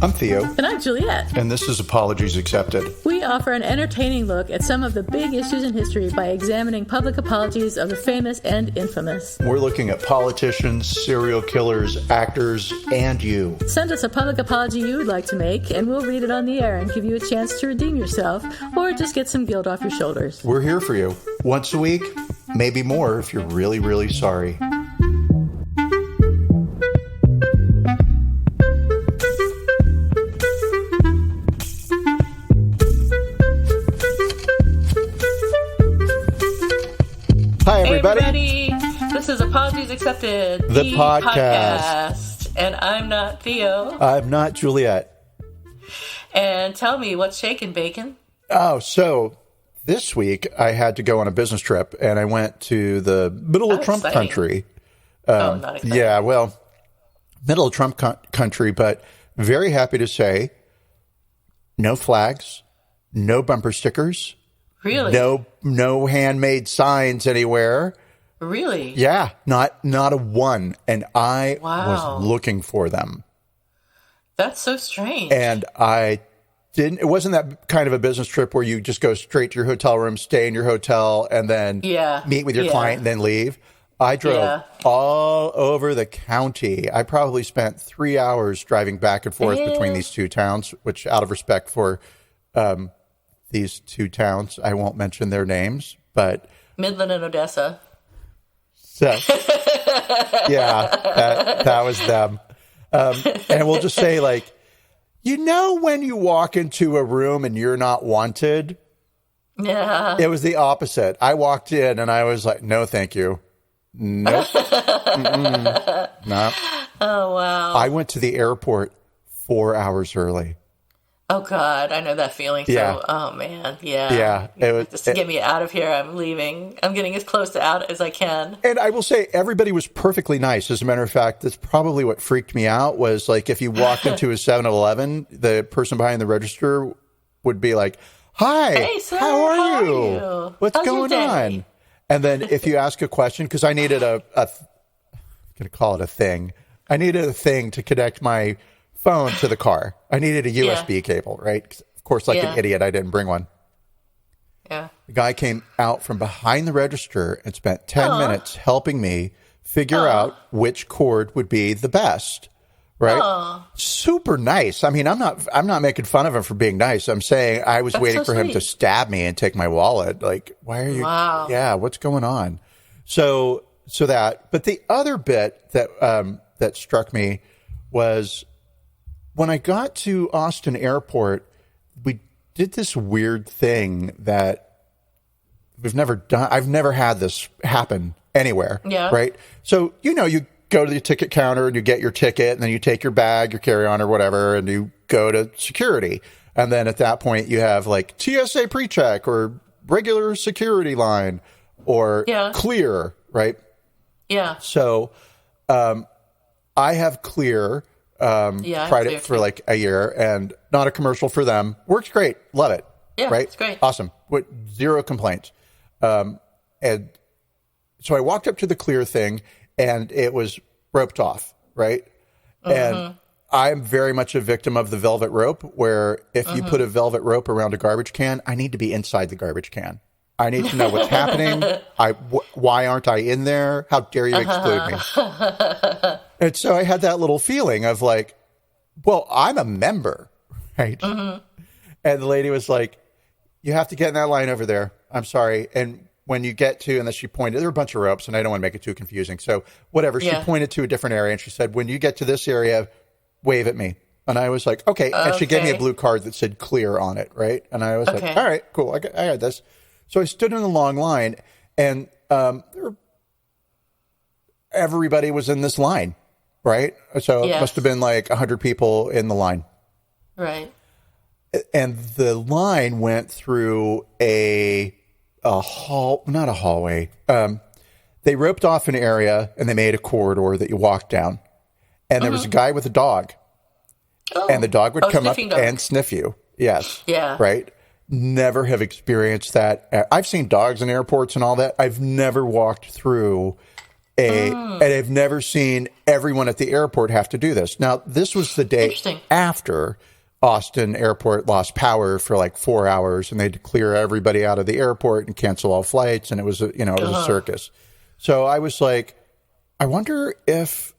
I'm Theo. And I'm Juliet. And this is Apologies Accepted. We offer an entertaining look at some of the big issues in history by examining public apologies of the famous and infamous. We're looking at politicians, serial killers, actors, and you. Send us a public apology you would like to make, and we'll read it on the air and give you a chance to redeem yourself, or just get some guilt off your shoulders. We're here for you. Once a week, maybe more if you're really, really sorry. Hi, everybody. This is Apologies Accepted, the podcast. And I'm not Theo. I'm not Juliet. And tell me, what's shaking, Bacon? Oh, so this week I had to go on a business trip, and I went to the middle of Trump country. Not exciting. Yeah, well, middle of Trump country, but very happy to say no flags, no bumper stickers. Really? No handmade signs anywhere. Really? Yeah, not a one. And I was looking for them. That's so strange. And it wasn't that kind of a business trip where you just go straight to your hotel room, stay in your hotel, and then meet with your client and then leave. I drove all over the county. I probably spent 3 hours driving back and forth between these two towns, which out of respect for these two towns, I won't mention their names, but Midland and Odessa. So, yeah, that was them. And we'll just say, like, when you walk into a room and you're not wanted? Yeah. It was the opposite. I walked in and I was like, no, thank you. Nope. No. Oh, wow. I went to the airport 4 hours early. Oh, God, I know that feeling. Yeah. So, oh, man, yeah. Yeah. Just to get me out of here, I'm leaving. I'm getting as close to out as I can. And I will say, everybody was perfectly nice. As a matter of fact, that's probably what freaked me out was, like, if you walked into a 7-Eleven, the person behind the register would be like, hi, hey, sir, how are you? What's How's going on? And then if you ask a question, because I needed I'm going to call it a thing. I needed a thing to connect my phone to the car. I needed a USB cable, right? Of course, like an idiot, I didn't bring one. Yeah. The guy came out from behind the register and spent 10 minutes helping me figure out which cord would be the best, right? Super nice. I mean, I'm not making fun of him for being nice. I'm saying I was waiting for him to stab me and take my wallet. Like, why are you? Wow. Yeah, what's going on? So that. But the other bit that struck me was, when I got to Austin Airport, we did this weird thing that we've never done. I've never had this happen anywhere. Yeah. Right. So, you go to the ticket counter and you get your ticket, and then you take your bag, your carry-on or whatever, and you go to security. And then at that point you have like TSA pre-check or regular security line or clear. Right. Yeah. So, I have clear. Tried it for like a year, and not a commercial for them. Works great. Love it. Yeah, right? It's great. Awesome. Zero complaints. And so I walked up to the clear thing, and it was roped off, right? And I'm very much a victim of the velvet rope, where if you put a velvet rope around a garbage can, I need to be inside the garbage can. I need to know what's happening. Why aren't I in there? How dare you exclude me? And so I had that little feeling of like, well, I'm a member, right? And the lady was like, you have to get in that line over there. I'm sorry. And when you get to, and then she pointed, there were a bunch of ropes, and I don't want to make it too confusing. So whatever, she pointed to a different area, and she said, when you get to this area, wave at me. And I was like, okay. And she gave me a blue card that said clear on it, right? And I was like, all right, cool. I got this. So I stood in the long line, and everybody was in this line, right? So it must have been like 100 people in the line. Right. And the line went through a hall, not a hallway. They roped off an area, and they made a corridor that you walked down. And there was a guy with a dog. Oh. And the dog would come up and sniff you. Yes. Yeah. Right? Never have experienced that. I've seen dogs in airports and all that. I've never walked through And I've never seen everyone at the airport have to do this. Now, this was the day after Austin airport lost power for like 4 hours, and they had to clear everybody out of the airport and cancel all flights. And it was, it was a circus. So I was like, I wonder if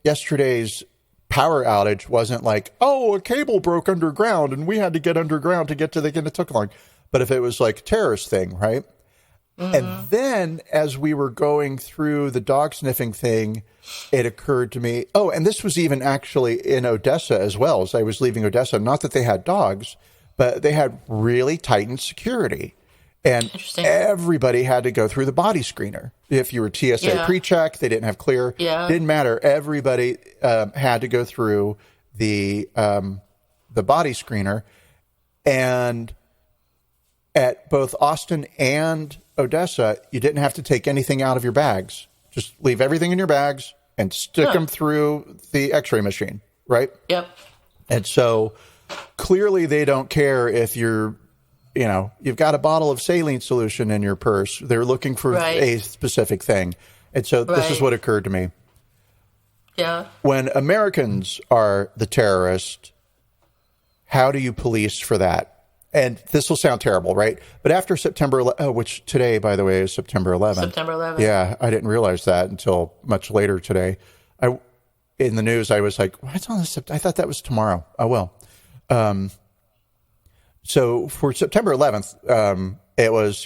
yesterday's power outage wasn't like, oh, a cable broke underground and we had to get underground to get to the, and it took long. But if it was like a terrorist thing, right? And then as we were going through the dog sniffing thing, it occurred to me, oh, and this was even actually in Odessa as well, as I was leaving Odessa. Not that they had dogs, but they had really tightened security. And everybody had to go through the body screener. If you were TSA pre-check, they didn't have clear. Didn't matter. Everybody had to go through the body screener. And at both Austin and Odessa, you didn't have to take anything out of your bags. Just leave everything in your bags and stick them through the x-ray machine, right? Yep. And so clearly they don't care if you've got a bottle of saline solution in your purse. They're looking for a specific thing. And so this is what occurred to me. Yeah. When Americans are the terrorist, how do you police for that? And this will sound terrible, right? But after September, which today, by the way, is September 11th. September 11th. Yeah, I didn't realize that until much later today. In the news, I was like, what's on this? I thought that was tomorrow. Oh, well. So for September 11th, it was,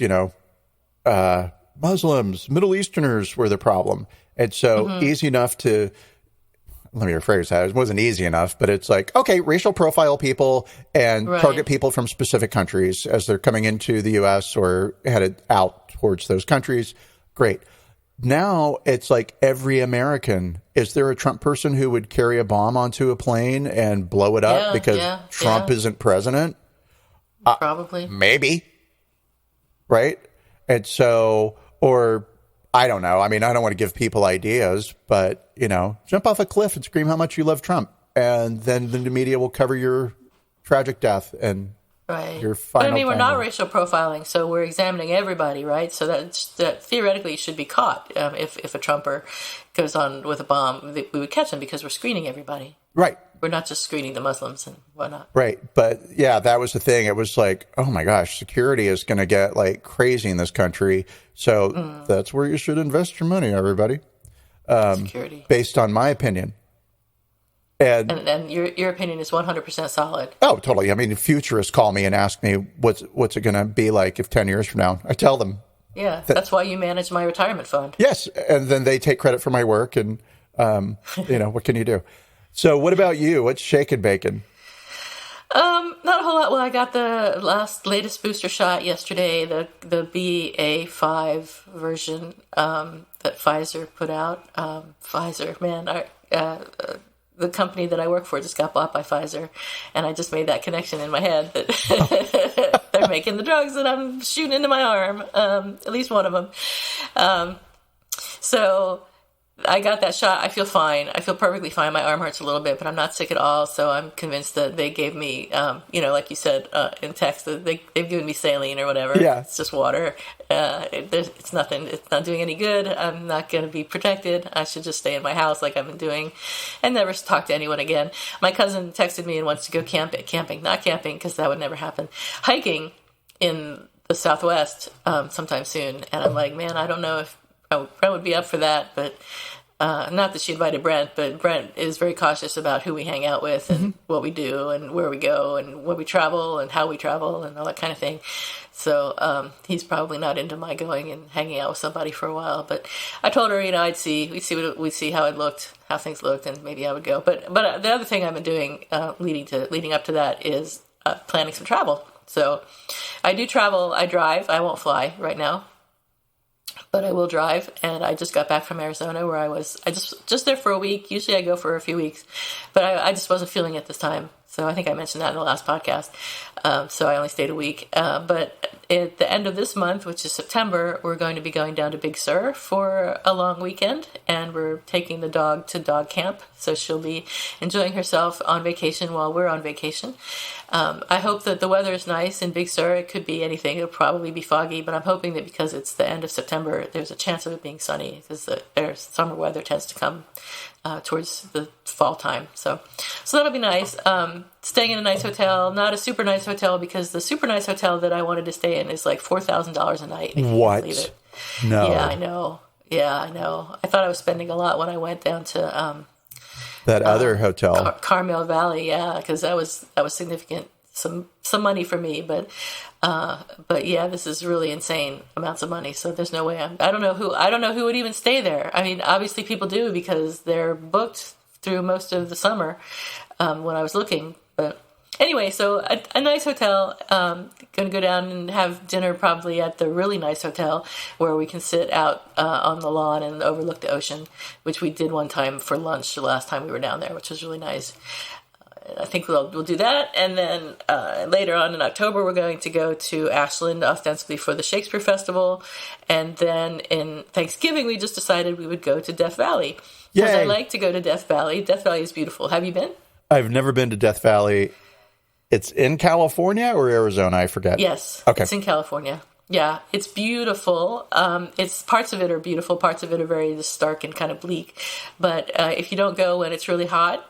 Muslims, Middle Easterners were the problem. And so easy enough to... Let me rephrase that. It wasn't easy enough, but it's like, okay, racial profile people and target people from specific countries as they're coming into the U.S. or headed out towards those countries. Great. Now it's like every American. Is there a Trump person who would carry a bomb onto a plane and blow it up because Trump isn't president? Probably. Maybe. Right? And so, or... I don't know. I mean, I don't want to give people ideas, but, jump off a cliff and scream how much you love Trump. And then the media will cover your tragic death and your final. But we're not racial profiling, so we're examining everybody, right? So that theoretically should be caught. If a Trumper goes on with a bomb, we would catch him because we're screening everybody. Right. We're not just screening the Muslims and whatnot. Right. But yeah, that was the thing. It was like, oh my gosh, security is going to get like crazy in this country. So that's where you should invest your money, everybody. Security. Based on my opinion. And your opinion is 100% solid. Oh, totally. I mean, futurists call me and ask me, what's it going to be like if 10 years from now? I tell them. Yeah, that's why you manage my retirement fund. Yes. And then they take credit for my work and, what can you do? So what about you? What's shaking bacon? Not a whole lot. Well, I got the latest booster shot yesterday, the BA.5 version that Pfizer put out. Pfizer, man, the company that I work for just got bought by Pfizer, and I just made that connection in my head that they're making the drugs that I'm shooting into my arm, at least one of them. So I got that shot. I feel fine. I feel perfectly fine. My arm hurts a little bit, but I'm not sick at all. So I'm convinced that they gave me, like you said in text, that they've given me saline or whatever. Yeah. It's just water. It's nothing. It's not doing any good. I'm not going to be protected. I should just stay in my house like I've been doing and never talk to anyone again. My cousin texted me and wants to go not camping because that would never happen, hiking in the Southwest sometime soon. And I'm like, man, I don't know if Brent would be up for that, but not that she invited Brent, but Brent is very cautious about who we hang out with and what we do and where we go and when we travel and how we travel and all that kind of thing. So he's probably not into my going and hanging out with somebody for a while. But I told her, we'd see how things looked, and maybe I would go. But the other thing I've been doing leading up to that is planning some travel. So I do travel. I drive. I won't fly right now, but I will drive. And I just got back from Arizona where I was just there for a week. Usually I go for a few weeks, but I just wasn't feeling it this time. So I think I mentioned that in the last podcast. So I only stayed a week. But at the end of this month, which is September, we're going to be going down to Big Sur for a long weekend, and we're taking the dog to dog camp. So she'll be enjoying herself on vacation while we're on vacation. I hope that the weather is nice in Big Sur. It could be anything. It'll probably be foggy, but I'm hoping that because it's the end of September, there's a chance of it being sunny, because their summer weather tends to come towards the fall time. So that'll be nice. Staying in a nice hotel, not a super nice hotel, because the super nice hotel that I wanted to stay in is like $4,000 a night. What? No. Yeah, I know. I thought I was spending a lot when I went down to that other hotel, Carmel Valley. Yeah, because that was significant, some money for me. But yeah, this is really insane amounts of money. So there's no way I don't know who would even stay there. I mean, obviously people do, because they're booked through most of the summer when I was looking. But anyway, so a nice hotel. Going to go down and have dinner probably at the really nice hotel where we can sit out on the lawn and overlook the ocean, which we did one time for lunch the last time we were down there, which was really nice. I think we'll do that. And then later on in October, we're going to go to Ashland, ostensibly for the Shakespeare Festival. And then in Thanksgiving, we just decided we would go to Death Valley. Because I like to go to Death Valley. Death Valley is beautiful. Have you been? I've never been to Death Valley. It's in California or Arizona? I forget. Yes. Okay. It's in California. Yeah, it's beautiful. It's parts of it are beautiful. Parts of it are very just stark and kind of bleak. But if you don't go when it's really hot,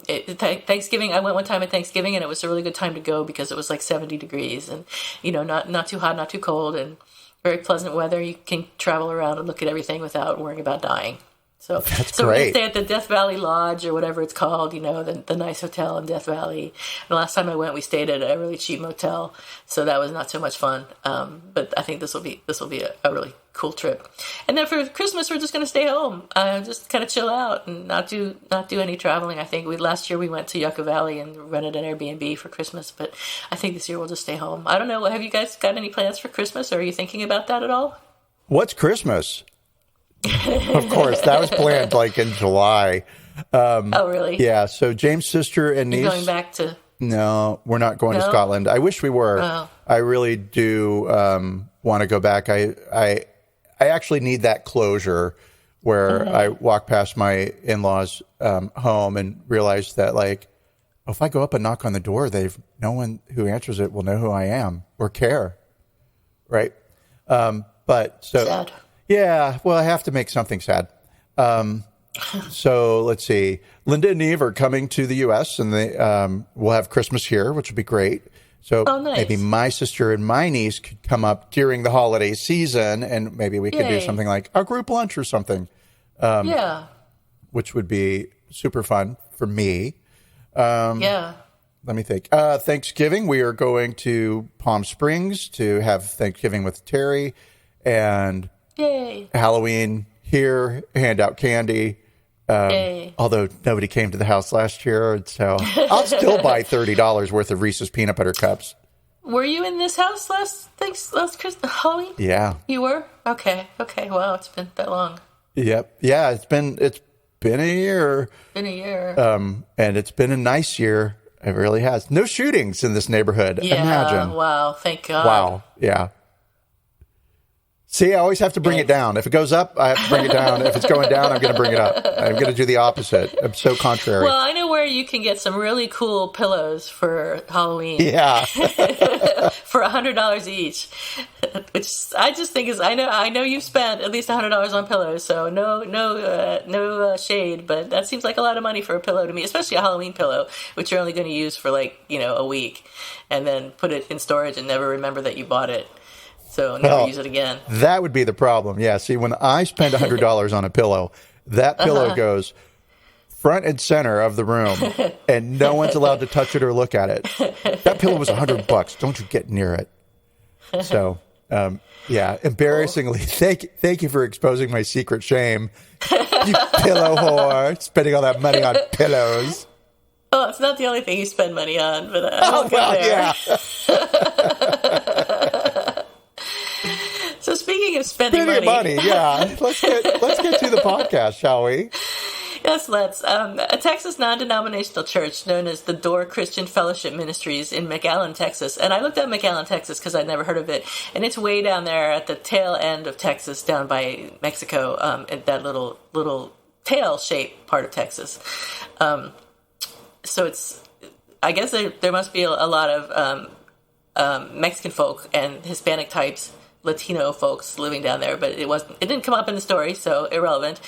Thanksgiving, I went one time at Thanksgiving, and it was a really good time to go because it was like 70 degrees and, not too hot, not too cold, and very pleasant weather. You can travel around and look at everything without worrying about dying. So we're going to stay at the Death Valley Lodge or whatever it's called, the nice hotel in Death Valley. The last time I went, we stayed at a really cheap motel, so that was not so much fun. But I think this will be a really cool trip. And then for Christmas, we're just going to stay home, just kind of chill out and not do any traveling. I think last year we went to Yucca Valley and rented an Airbnb for Christmas, but I think this year we'll just stay home. I don't know. Have you guys got any plans for Christmas, or are you thinking about that at all? What's Christmas? Of course, that was planned like in July. Oh, really? Yeah. So James' sister and niece. You're going back to? No, we're not going to Scotland. I wish we were. Oh. I really do want to go back. I actually need that closure where I walk past my in-laws' home and realize that, like, if I go up and knock on the door, no one who answers it will know who I am or care, right? But so. Sad. Yeah, well, I have to make something sad. So let's see. Linda and Eve are coming to the U.S. and we'll have Christmas here, which would be great. So nice. Maybe my sister and my niece could come up during the holiday season, and maybe we could do something like a group lunch or something. Which would be super fun for me. Let me think. Thanksgiving, we are going to Palm Springs to have Thanksgiving with Terry, and Yay. Halloween here, hand out candy. Although nobody came to the house last year, so I'll still buy $30 worth of Reese's peanut butter cups. Were you in this house last Christmas, Halloween? Yeah. You were? Okay. Wow, it's been that long. Yep. Yeah, it's been a year. Been a year. And it's been a nice year. It really has. No shootings in this neighborhood. Yeah. Imagine. Wow. Thank God. Wow. Yeah. See, I always have to bring it down. If it goes up, I have to bring it down. If it's going down, I'm going to bring it up. I'm going to do the opposite. I'm so contrary. Well, I know where you can get some really cool pillows for Halloween. Yeah. For $100 each, which I just think is, I know you've spent at least $100 on pillows, so no shade, but that seems like a lot of money for a pillow to me, especially a Halloween pillow, which you're only going to use for a week, and then put it in storage and never remember that you bought it. So never use it again. That would be the problem. Yeah. See, when I spend $100 on a pillow, that pillow goes front and center of the room, and no one's allowed to touch it or look at it. That pillow was $100. Don't you get near it. So, embarrassingly, thank you for exposing my secret shame. You pillow whore, spending all that money on pillows. Well, it's not the only thing you spend money on, but I won't go there. Yeah. So speaking of spending money, yeah. Let's get to the podcast, shall we? Yes, let's. A Texas non-denominational church known as the Door Christian Fellowship Ministries in McAllen, Texas. And I looked up McAllen, Texas, because I'd never heard of it. And it's way down there at the tail end of Texas, down by Mexico, at that little tail-shaped part of Texas. So it's, I guess there must be a lot of Mexican folk and Hispanic types, Latino folks living down there, but it didn't come up in the story, so irrelevant.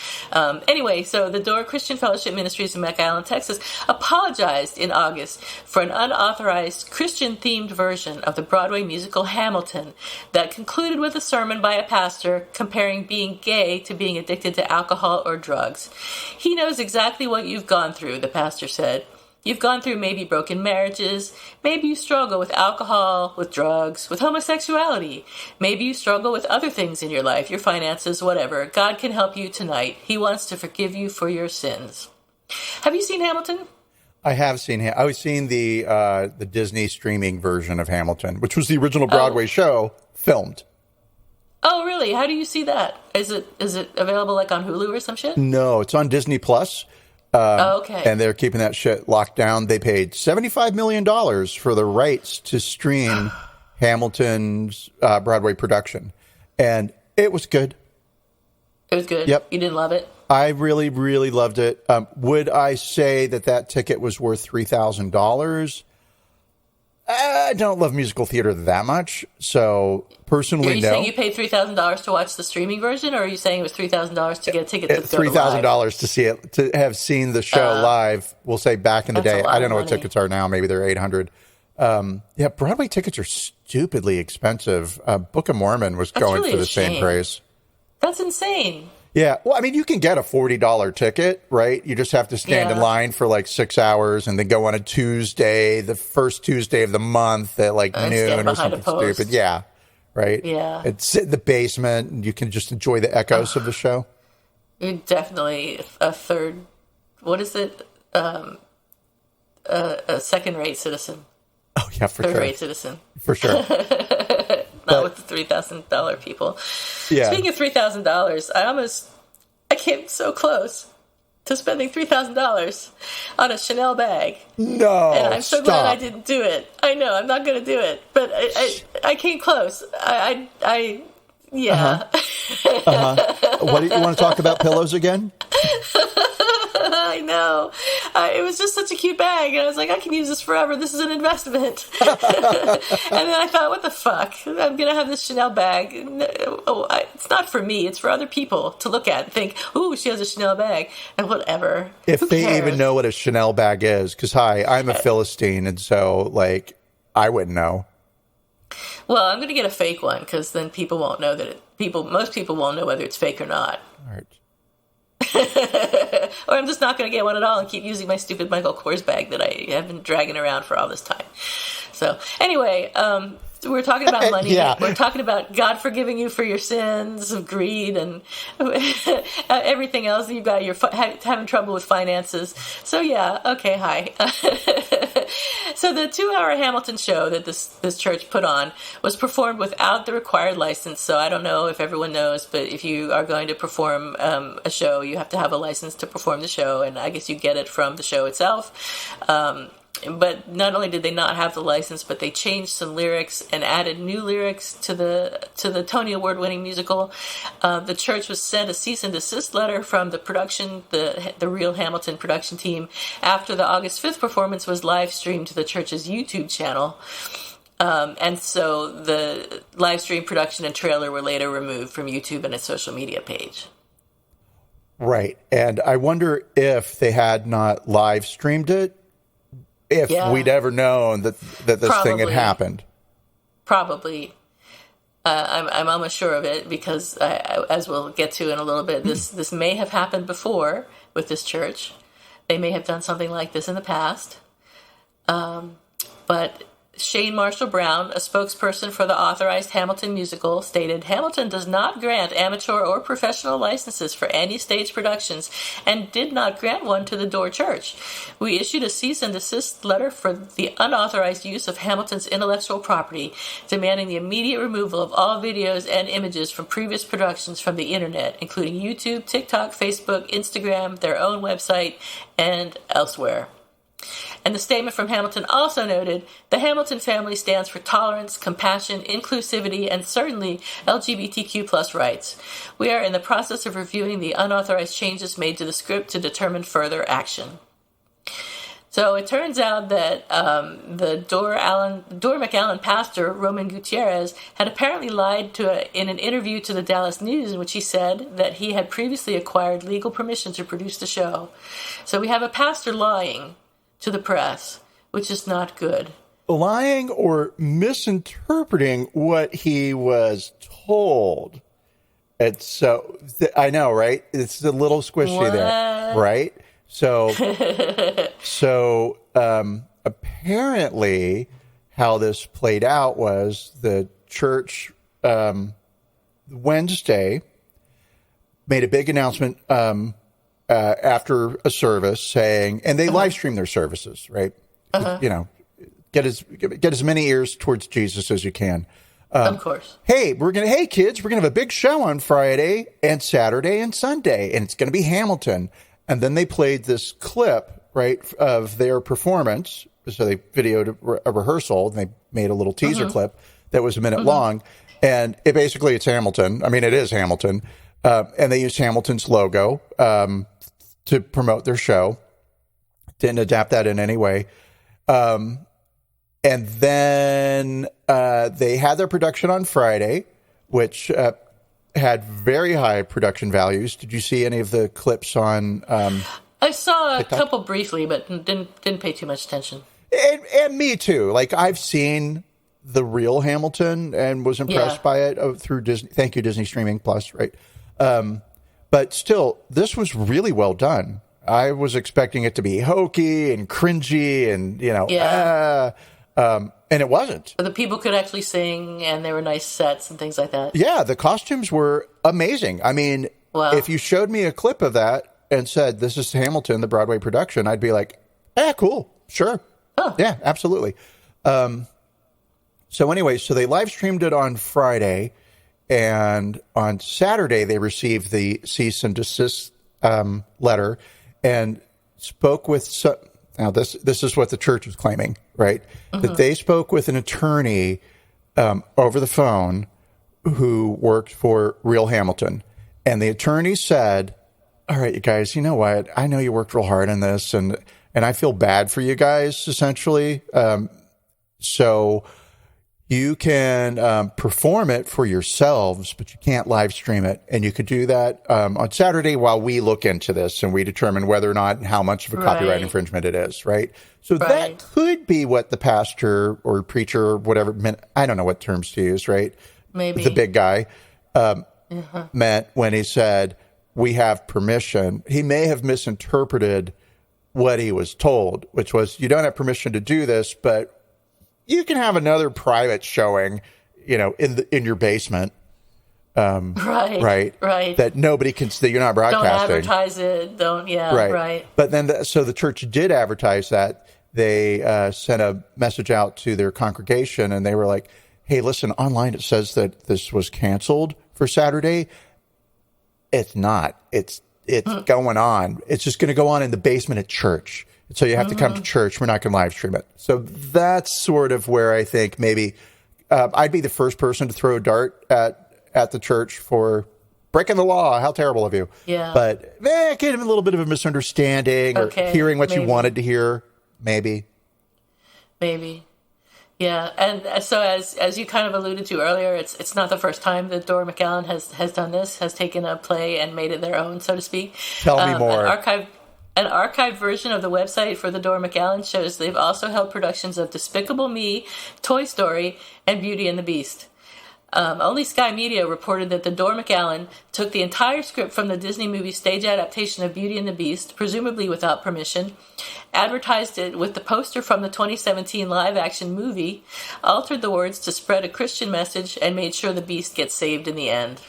Anyway, so the Door Christian Fellowship Ministries in McAllen, Texas, apologized in August for an unauthorized Christian-themed version of the Broadway musical Hamilton that concluded with a sermon by a pastor comparing being gay to being addicted to alcohol or drugs. He knows exactly what you've gone through, the pastor said. You've gone through maybe broken marriages. Maybe you struggle with alcohol, with drugs, with homosexuality. Maybe you struggle with other things in your life, your finances, whatever. God can help you tonight. He wants to forgive you for your sins. Have you seen Hamilton? I have seen him. I was seeing the Disney streaming version of Hamilton, which was the original Broadway show filmed. Oh, really? How do you see that? Is it available like on Hulu or some shit? No, it's on Disney Plus. Okay. And they're keeping that shit locked down. They paid $75 million for the rights to stream Hamilton's Broadway production. And it was good. It was good? Yep. You didn't love it? I really, really loved it. Would I say that ticket was worth $3,000? I don't love musical theater that much. So personally, Are you saying you paid $3,000 to watch the streaming version, or are you saying it was $3,000 to get a ticket to $3,000 to see it, to have seen the show live? We'll say back in the day. I don't know what tickets are now. Maybe they're $800. Yeah, Broadway tickets are stupidly expensive. Book of Mormon was going really for the same price. That's insane. Yeah. Well, I mean, you can get a $40 ticket, right? You just have to stand in line for like 6 hours and then go on a Tuesday, the first Tuesday of the month at like noon or something stupid. Yeah. Right. Yeah. And sit in the basement and you can just enjoy the echoes of the show. You're definitely a third, what is it? A second-rate citizen. Oh, yeah, for sure. Third-rate citizen. For sure. Not with the $3,000 people. Yeah. Speaking of $3,000, I came so close to spending $3,000 on a Chanel bag. No, and I'm so glad I didn't do it. I know I'm not going to do it, but I came close. Yeah. What do you want to talk about pillows again? I know. It was just such a cute bag. And I was like, I can use this forever. This is an investment. And then I thought, what the fuck? I'm going to have this Chanel bag. It's not for me. It's for other people to look at and think, ooh, she has a Chanel bag. And whatever. If they even know what a Chanel bag is. Because, I'm a Philistine. And so, like, I wouldn't know. Well, I'm going to get a fake one because then people won't know that most people won't know whether it's fake or not. All right. Or I'm just not going to get one at all and keep using my stupid Michael Kors bag that I have been dragging around for all this time. So anyway, we're talking about money. Yeah. We're talking about God forgiving you for your sins of greed and everything else. You've got you're having trouble with finances. So yeah, okay, hi. So the 2-hour Hamilton show that this church put on was performed without the required license. So I don't know if everyone knows, but if you are going to perform a show, you have to have a license to perform the show, and I guess you get it from the show itself. But not only did they not have the license, but they changed some lyrics and added new lyrics to the Tony Award-winning musical. The church was sent a cease and desist letter from the production, the real Hamilton production team, after the August 5th performance was live streamed to the church's YouTube channel. And so the live stream production and trailer were later removed from YouTube and its social media page. Right. And I wonder if they had not live streamed it, if we'd ever known that this thing had happened. Probably. I'm almost sure of it because, as we'll get to in a little bit, this may have happened before with this church. They may have done something like this in the past. But Shane Marshall Brown, a spokesperson for the authorized Hamilton musical, stated, Hamilton does not grant amateur or professional licenses for any stage productions and did not grant one to the Door Church. We issued a cease and desist letter for the unauthorized use of Hamilton's intellectual property, demanding the immediate removal of all videos and images from previous productions from the internet, including YouTube, TikTok, Facebook, Instagram, their own website, and elsewhere. And the statement from Hamilton also noted, the Hamilton family stands for tolerance, compassion, inclusivity, and certainly LGBTQ plus rights. We are in the process of reviewing the unauthorized changes made to the script to determine further action. So it turns out that the Door McAllen pastor, Roman Gutierrez, had apparently lied in an interview to the Dallas News in which he said that he had previously acquired legal permission to produce the show. So we have a pastor lying to the press, which is not good. Lying or misinterpreting what he was told. It's so, I know, right? It's a little squishy there, right? So, apparently how this played out was the church Wednesday made a big announcement after a service saying, and they live stream their services, right? You know, get as many ears towards Jesus as you can. Of course. Hey kids, we're gonna have a big show on Friday and Saturday and Sunday, and it's gonna be Hamilton. And then they played this clip, right, of their performance. So they videoed a rehearsal, and they made a little teaser clip that was a minute long, and it's Hamilton. I mean, it is Hamilton, and they used Hamilton's logo to promote their show. Didn't adapt that in any way. And then they had their production on Friday, which had very high production values. Did you see any of the clips on I saw TikTok? A couple briefly, but didn't pay too much attention. And me too. Like, I've seen the real Hamilton and was impressed by it through Disney. Thank you, Disney Streaming Plus, right? But still, this was really well done. I was expecting it to be hokey and cringy and, and it wasn't. The people could actually sing, and there were nice sets and things like that. Yeah, the costumes were amazing. I mean, if you showed me a clip of that and said, this is Hamilton, the Broadway production, I'd be like, cool, sure. Oh. Yeah, absolutely. So they live streamed it on Friday, and on Saturday they received the cease and desist letter and spoke with now this is what the church was claiming, right? That they spoke with an attorney over the phone who worked for Real Hamilton, and the attorney said, all right, you guys, you know what? I know you worked real hard on this, and I feel bad for you guys, essentially. So you can perform it for yourselves, but you can't live stream it. And you could do that on Saturday while we look into this and we determine whether or not and how much of a copyright infringement it is, right? So that could be what the pastor or preacher or whatever, I don't know what terms to use, right? Maybe. The big guy meant when he said, we have permission. He may have misinterpreted what he was told, which was, you don't have permission to do this, but you can have another private showing, in your basement. Right. That nobody can see. You're not broadcasting. Don't advertise it. Right. But then, so the church did advertise that. They sent a message out to their congregation, and they were like, hey, listen, online it says that this was canceled for Saturday. It's not. It's going on. It's just going to go on in the basement at church. So you have to come to church. We're not going to live stream it. So that's sort of where I think maybe I'd be the first person to throw a dart at the church for breaking the law. How terrible of you. Yeah. But it gave him a little bit of a misunderstanding or hearing what you wanted to hear. Maybe. Yeah. And so as you kind of alluded to earlier, it's not the first time that Door McAllen has done this, has taken a play and made it their own, so to speak. Tell me more. An archived version of the website for the Door McAllen shows they've also held productions of Despicable Me, Toy Story, and Beauty and the Beast. Only Sky Media reported that the Door McAllen took the entire script from the Disney movie stage adaptation of Beauty and the Beast, presumably without permission, advertised it with the poster from the 2017 live-action movie, altered the words to spread a Christian message, and made sure the Beast gets saved in the end.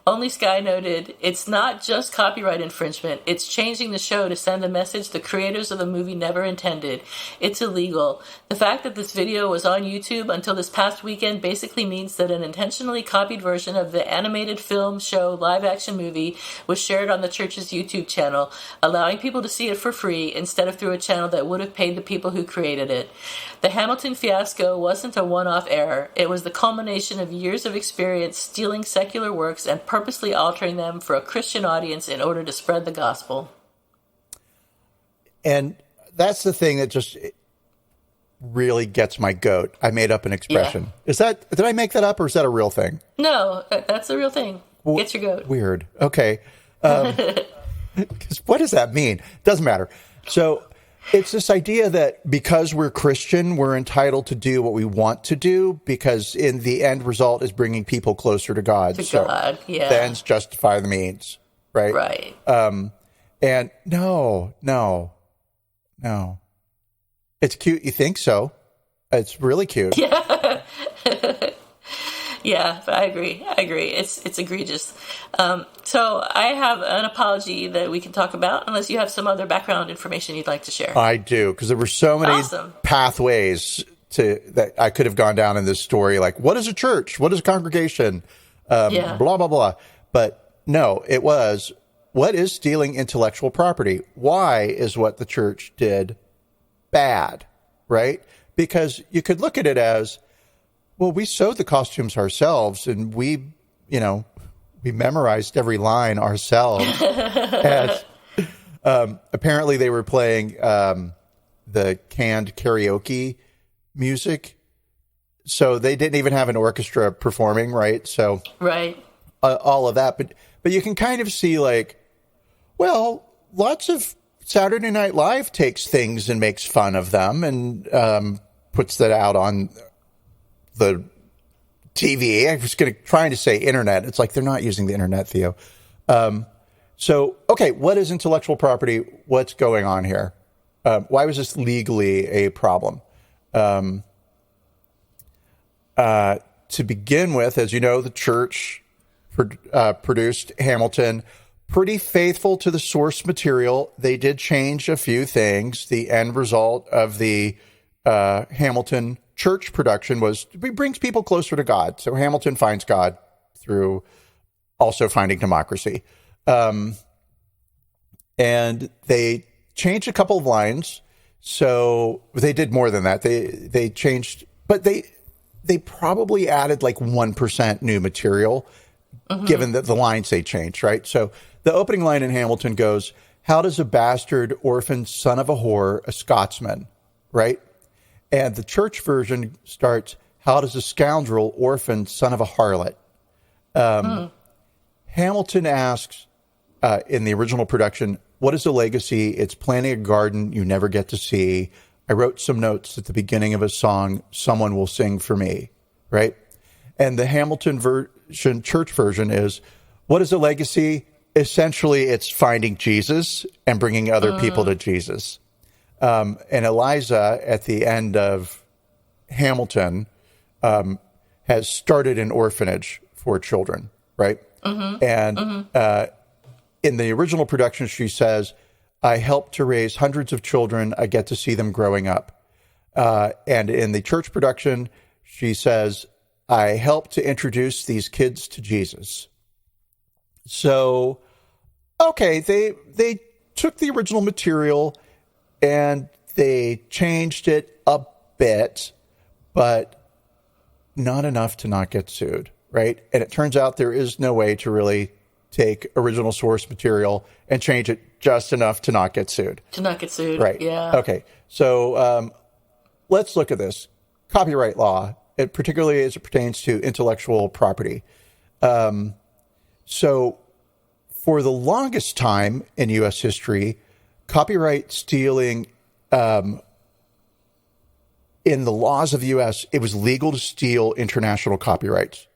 Only Sky noted, it's not just copyright infringement, it's changing the show to send a message the creators of the movie never intended. It's illegal. The fact that this video was on YouTube until this past weekend basically means that an intentionally copied version of the animated film show live-action movie was shared on the church's YouTube channel, allowing people to see it for free instead of through a channel that would have paid the people who created it. The Hamilton fiasco wasn't a one-off error. It was the culmination of years of experience stealing secular works and purposely altering them for a Christian audience in order to spread the gospel. And that's the thing that just really gets my goat. I made up an expression. Yeah. Did I make that up, or is that a real thing? No, that's a real thing. Gets your goat. Weird. Okay. 'Cause what does that mean? Doesn't matter. So it's this idea that because we're Christian, we're entitled to do what we want to do, because in the end result is bringing people closer to God. God, yeah. The ends justify the means, right? Right. And no. It's cute. You think so? It's really cute. Yeah. Yeah, I agree. It's egregious. So I have an apology that we can talk about, unless you have some other background information you'd like to share. I do, because there were so many pathways that I could have gone down in this story. Like, what is a church? What is a congregation? Blah, blah, blah. But no, it was, what is stealing intellectual property? Why is what the church did bad, right? Because you could look at it as, well, we sewed the costumes ourselves, and we memorized every line ourselves. And, apparently they were playing the canned karaoke music, so they didn't even have an orchestra performing, right? So right, all of that, but you can kind of see, like, well, lots of Saturday Night Live takes things and makes fun of them and puts that out on the TV. I was trying to say internet. It's like they're not using the internet, Theo. So, okay, what is intellectual property? What's going on here? Why was this legally a problem? To begin with, as you know, the church produced Hamilton, pretty faithful to the source material. They did change a few things. The end result of the Hamilton church production was, it brings people closer to God. So Hamilton finds God through also finding democracy. And they changed a couple of lines. So they did more than that. They changed, but they probably added like 1% new material, given that the lines they changed, right? So the opening line in Hamilton goes, how does a bastard, orphan, son of a whore, a Scotsman, right? And the church version starts, how does a scoundrel, orphan, son of a harlot? Hamilton asks, in the original production, what is a legacy? It's planting a garden you never get to see. I wrote some notes at the beginning of a song someone will sing for me, right? And the Hamilton version, church version, is, what is a legacy? Essentially, it's finding Jesus and bringing other people to Jesus. And Eliza, at the end of Hamilton, has started an orphanage for children, right? And in the original production, she says, I helped to raise hundreds of children. I get to see them growing up. And in the church production, she says, I helped to introduce these kids to Jesus. So, okay, they took the original material and they changed it a bit, but not enough to not get sued, right? And it turns out there is no way to really take original source material and change it just enough to not get sued. To not get sued, right? Yeah. Okay, so let's look at this. Copyright law, particularly as it pertains to intellectual property. So for the longest time in U.S. history, copyright stealing, it in the laws of the U.S., it was legal to steal international copyrights.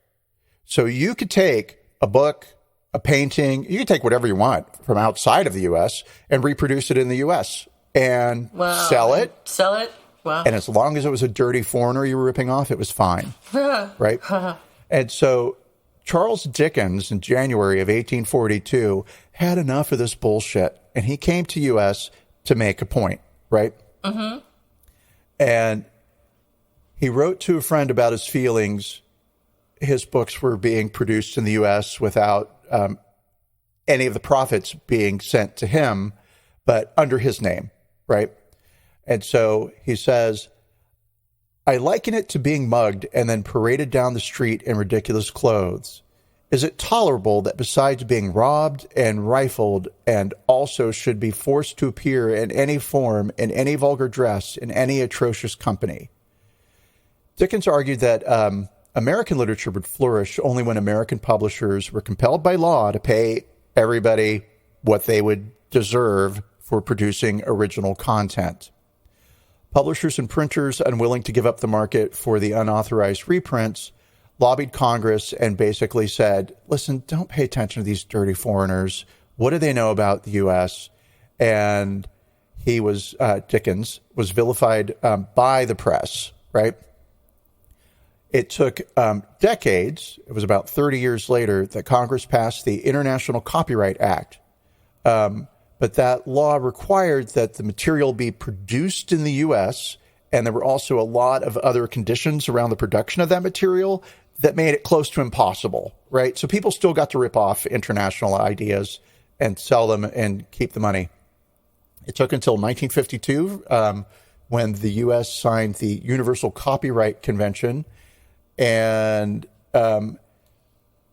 So you could take a book, a painting, you could take whatever you want from outside of the U.S. and reproduce it in the U.S. and sell it. Sell it? Wow. And as long as it was a dirty foreigner you were ripping off, it was fine. Right? And so Charles Dickens, in January of 1842, had enough of this bullshit, and he came to U.S. to make a point, right? Mm-hmm. And he wrote to a friend about his feelings. His books were being produced in the U.S. without any of the profits being sent to him, but under his name, right? And so he says, I liken it to being mugged and then paraded down the street in ridiculous clothes. Is it tolerable that besides being robbed and rifled and also should be forced to appear in any form, in any vulgar dress, in any atrocious company? Dickens argued that American literature would flourish only when American publishers were compelled by law to pay everybody what they would deserve for producing original content. Publishers and printers, unwilling to give up the market for the unauthorized reprints, lobbied Congress and basically said, listen, don't pay attention to these dirty foreigners. What do they know about the U.S.? And he was, Dickens, was vilified by the press, right? It took decades, it was about 30 years later, that Congress passed the International Copyright Act. But that law required that the material be produced in the U.S., and there were also a lot of other conditions around the production of that material that made it close to impossible, right? So people still got to rip off international ideas and sell them and keep the money. It took until 1952 when the U.S. signed the Universal Copyright Convention, and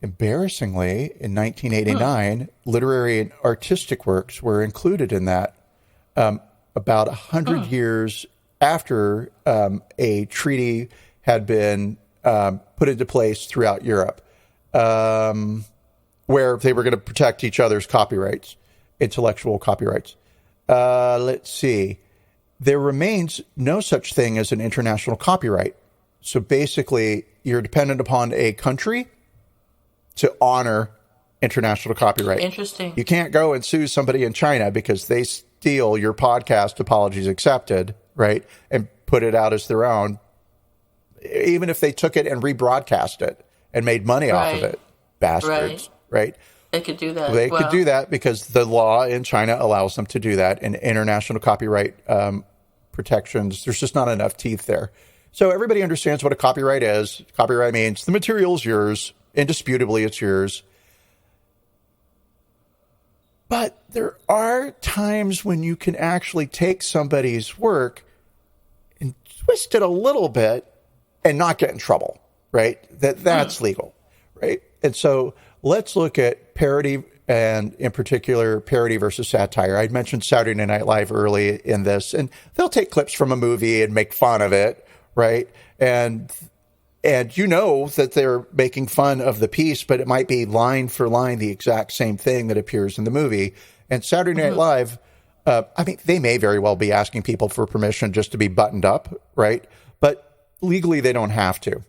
embarrassingly, in 1989, literary and artistic works were included in that about 100 years after a treaty had been put into place throughout Europe, where they were going to protect each other's copyrights, intellectual copyrights. Let's see. There remains no such thing as an international copyright. So basically, you're dependent upon a country to honor international copyright. Interesting. You can't go and sue somebody in China because they steal your podcast, Apologies Accepted, right, and put it out as their own, even if they took it and rebroadcast it and made money off of it. Bastards, right? They could do that. They could do that because the law in China allows them to do that, and international copyright protections, there's just not enough teeth there. So everybody understands what a copyright is. Copyright means the material is yours. Indisputably, it's yours. But there are times when you can actually take somebody's work and twist it a little bit and not get in trouble, right? That's legal, right? And so let's look at parody, and in particular, parody versus satire. I mentioned Saturday Night Live early in this, and they'll take clips from a movie and make fun of it, right? And you know that they're making fun of the piece, but it might be line for line the exact same thing that appears in the movie. And Saturday Night Live, I mean, they may very well be asking people for permission just to be buttoned up, right? But legally, they don't have to.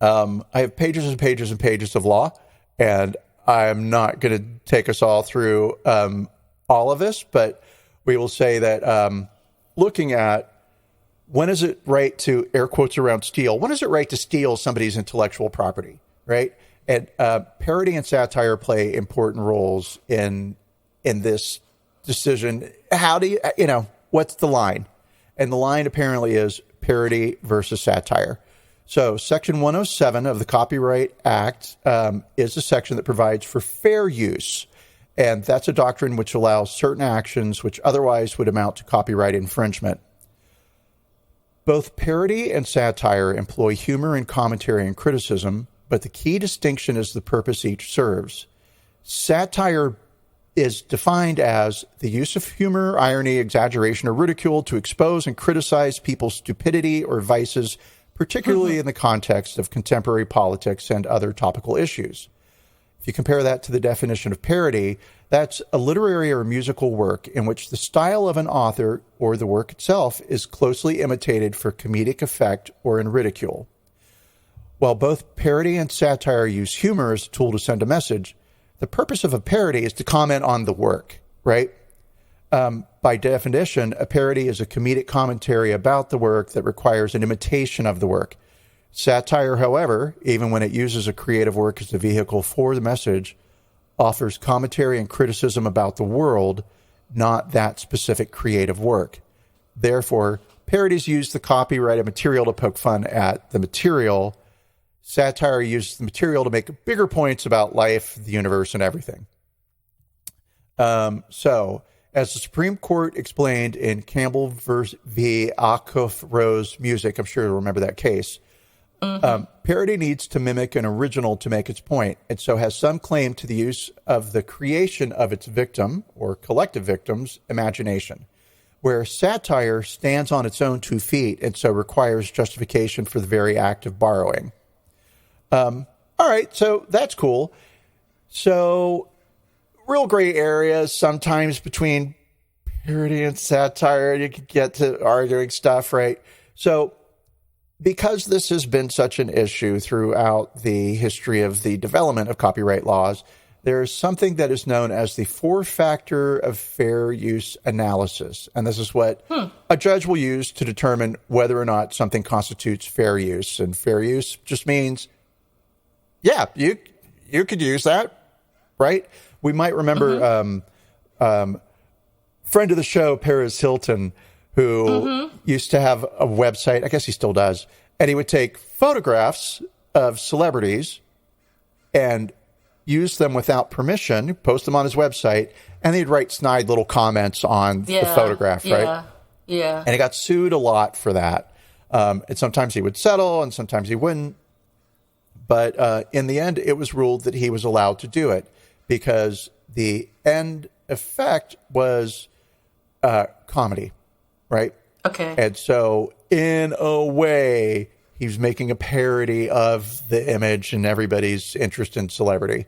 I have pages and pages and pages of law, and I'm not going to take us all through all of this, but we will say that looking at when is it right to, air quotes around steal, when is it right to steal somebody's intellectual property, right? And parody and satire play important roles in this decision. How do you, what's the line? And the line apparently is parody versus satire. So Section 107 of the Copyright Act is a section that provides for fair use. And that's a doctrine which allows certain actions which otherwise would amount to copyright infringement. Both parody and satire employ humor and commentary and criticism, but the key distinction is the purpose each serves. Satire is defined as the use of humor, irony, exaggeration, or ridicule to expose and criticize people's stupidity or vices, particularly in the context of contemporary politics and other topical issues. If you compare that to the definition of parody, that's a literary or musical work in which the style of an author or the work itself is closely imitated for comedic effect or in ridicule. While both parody and satire use humor as a tool to send a message, the purpose of a parody is to comment on the work, right? By definition, a parody is a comedic commentary about the work that requires an imitation of the work. Satire, however, even when it uses a creative work as the vehicle for the message, offers commentary and criticism about the world, not that specific creative work. Therefore, parodies use the copyrighted material to poke fun at the material. Satire uses the material to make bigger points about life, the universe, and everything. So, as the Supreme Court explained in Campbell v. Acuff Rose Music, I'm sure you'll remember that case, parody needs to mimic an original to make its point, and so has some claim to the use of the creation of its victim, or collective victim's, imagination, where satire stands on its own 2 feet and so requires justification for the very act of borrowing. All right, so that's cool. So, real gray areas sometimes between parody and satire. You could get to arguing stuff, right? So, because this has been such an issue throughout the history of the development of copyright laws, there's something that is known as the 4-factor of fair use analysis. And this is what a judge will use to determine whether or not something constitutes fair use. And fair use just means, yeah, you could use that, right? We might remember friend of the show, Paris Hilton, who used to have a website, I guess he still does, and he would take photographs of celebrities and use them without permission, post them on his website, and he'd write snide little comments on the photograph, right? Yeah. And he got sued a lot for that. And sometimes he would settle, and sometimes he wouldn't. But in the end, it was ruled that he was allowed to do it because the end effect was comedy. Right? Okay. And so, in a way, he's making a parody of the image and everybody's interest in celebrity.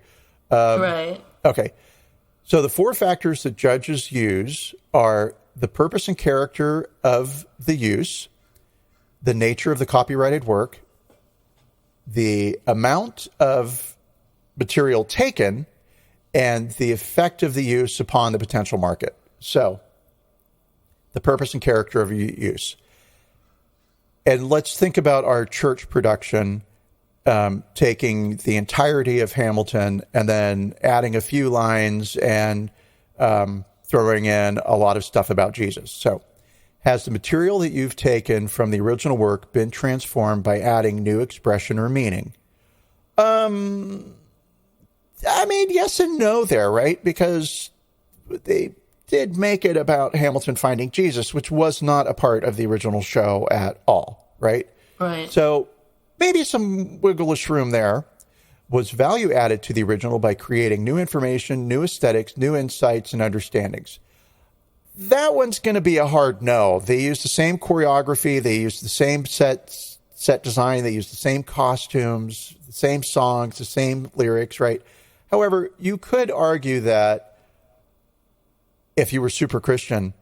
Right. Okay. So, the 4 factors that judges use are the purpose and character of the use, the nature of the copyrighted work, the amount of material taken, and the effect of the use upon the potential market. So, the purpose and character of use. And let's think about our church production, taking the entirety of Hamilton and then adding a few lines and throwing in a lot of stuff about Jesus. So, has the material that you've taken from the original work been transformed by adding new expression or meaning? I mean, yes and no there, right? Because they did make it about Hamilton finding Jesus, which was not a part of the original show at all, right? Right. So maybe some wigglish room there. Was value added to the original by creating new information, new aesthetics, new insights, and understandings? That one's going to be a hard no. They used the same choreography. They used the same set design. They used the same costumes, the same songs, the same lyrics, right? However, you could argue that if you were super Christian,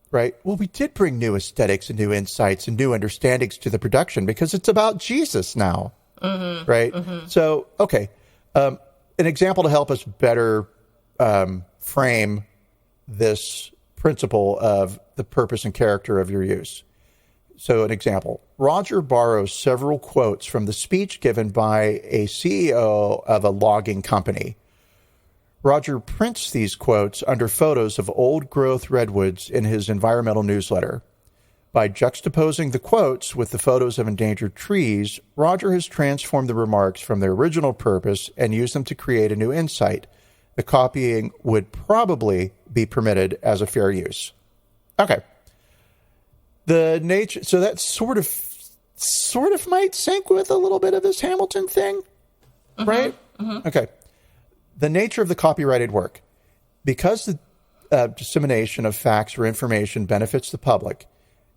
right? Well, we did bring new aesthetics and new insights and new understandings to the production because it's about Jesus now, right? So, okay. An example to help us better frame this principle of the purpose and character of your use. So, an example. Roger borrows several quotes from the speech given by a CEO of a logging company. Roger prints these quotes under photos of old-growth redwoods in his environmental newsletter. By juxtaposing the quotes with the photos of endangered trees, Roger has transformed the remarks from their original purpose and used them to create a new insight. The copying would probably be permitted as a fair use. Okay. The nature, so that sort of might sync with a little bit of this Hamilton thing, right? Okay. The nature of the copyrighted work. Because the dissemination of facts or information benefits the public,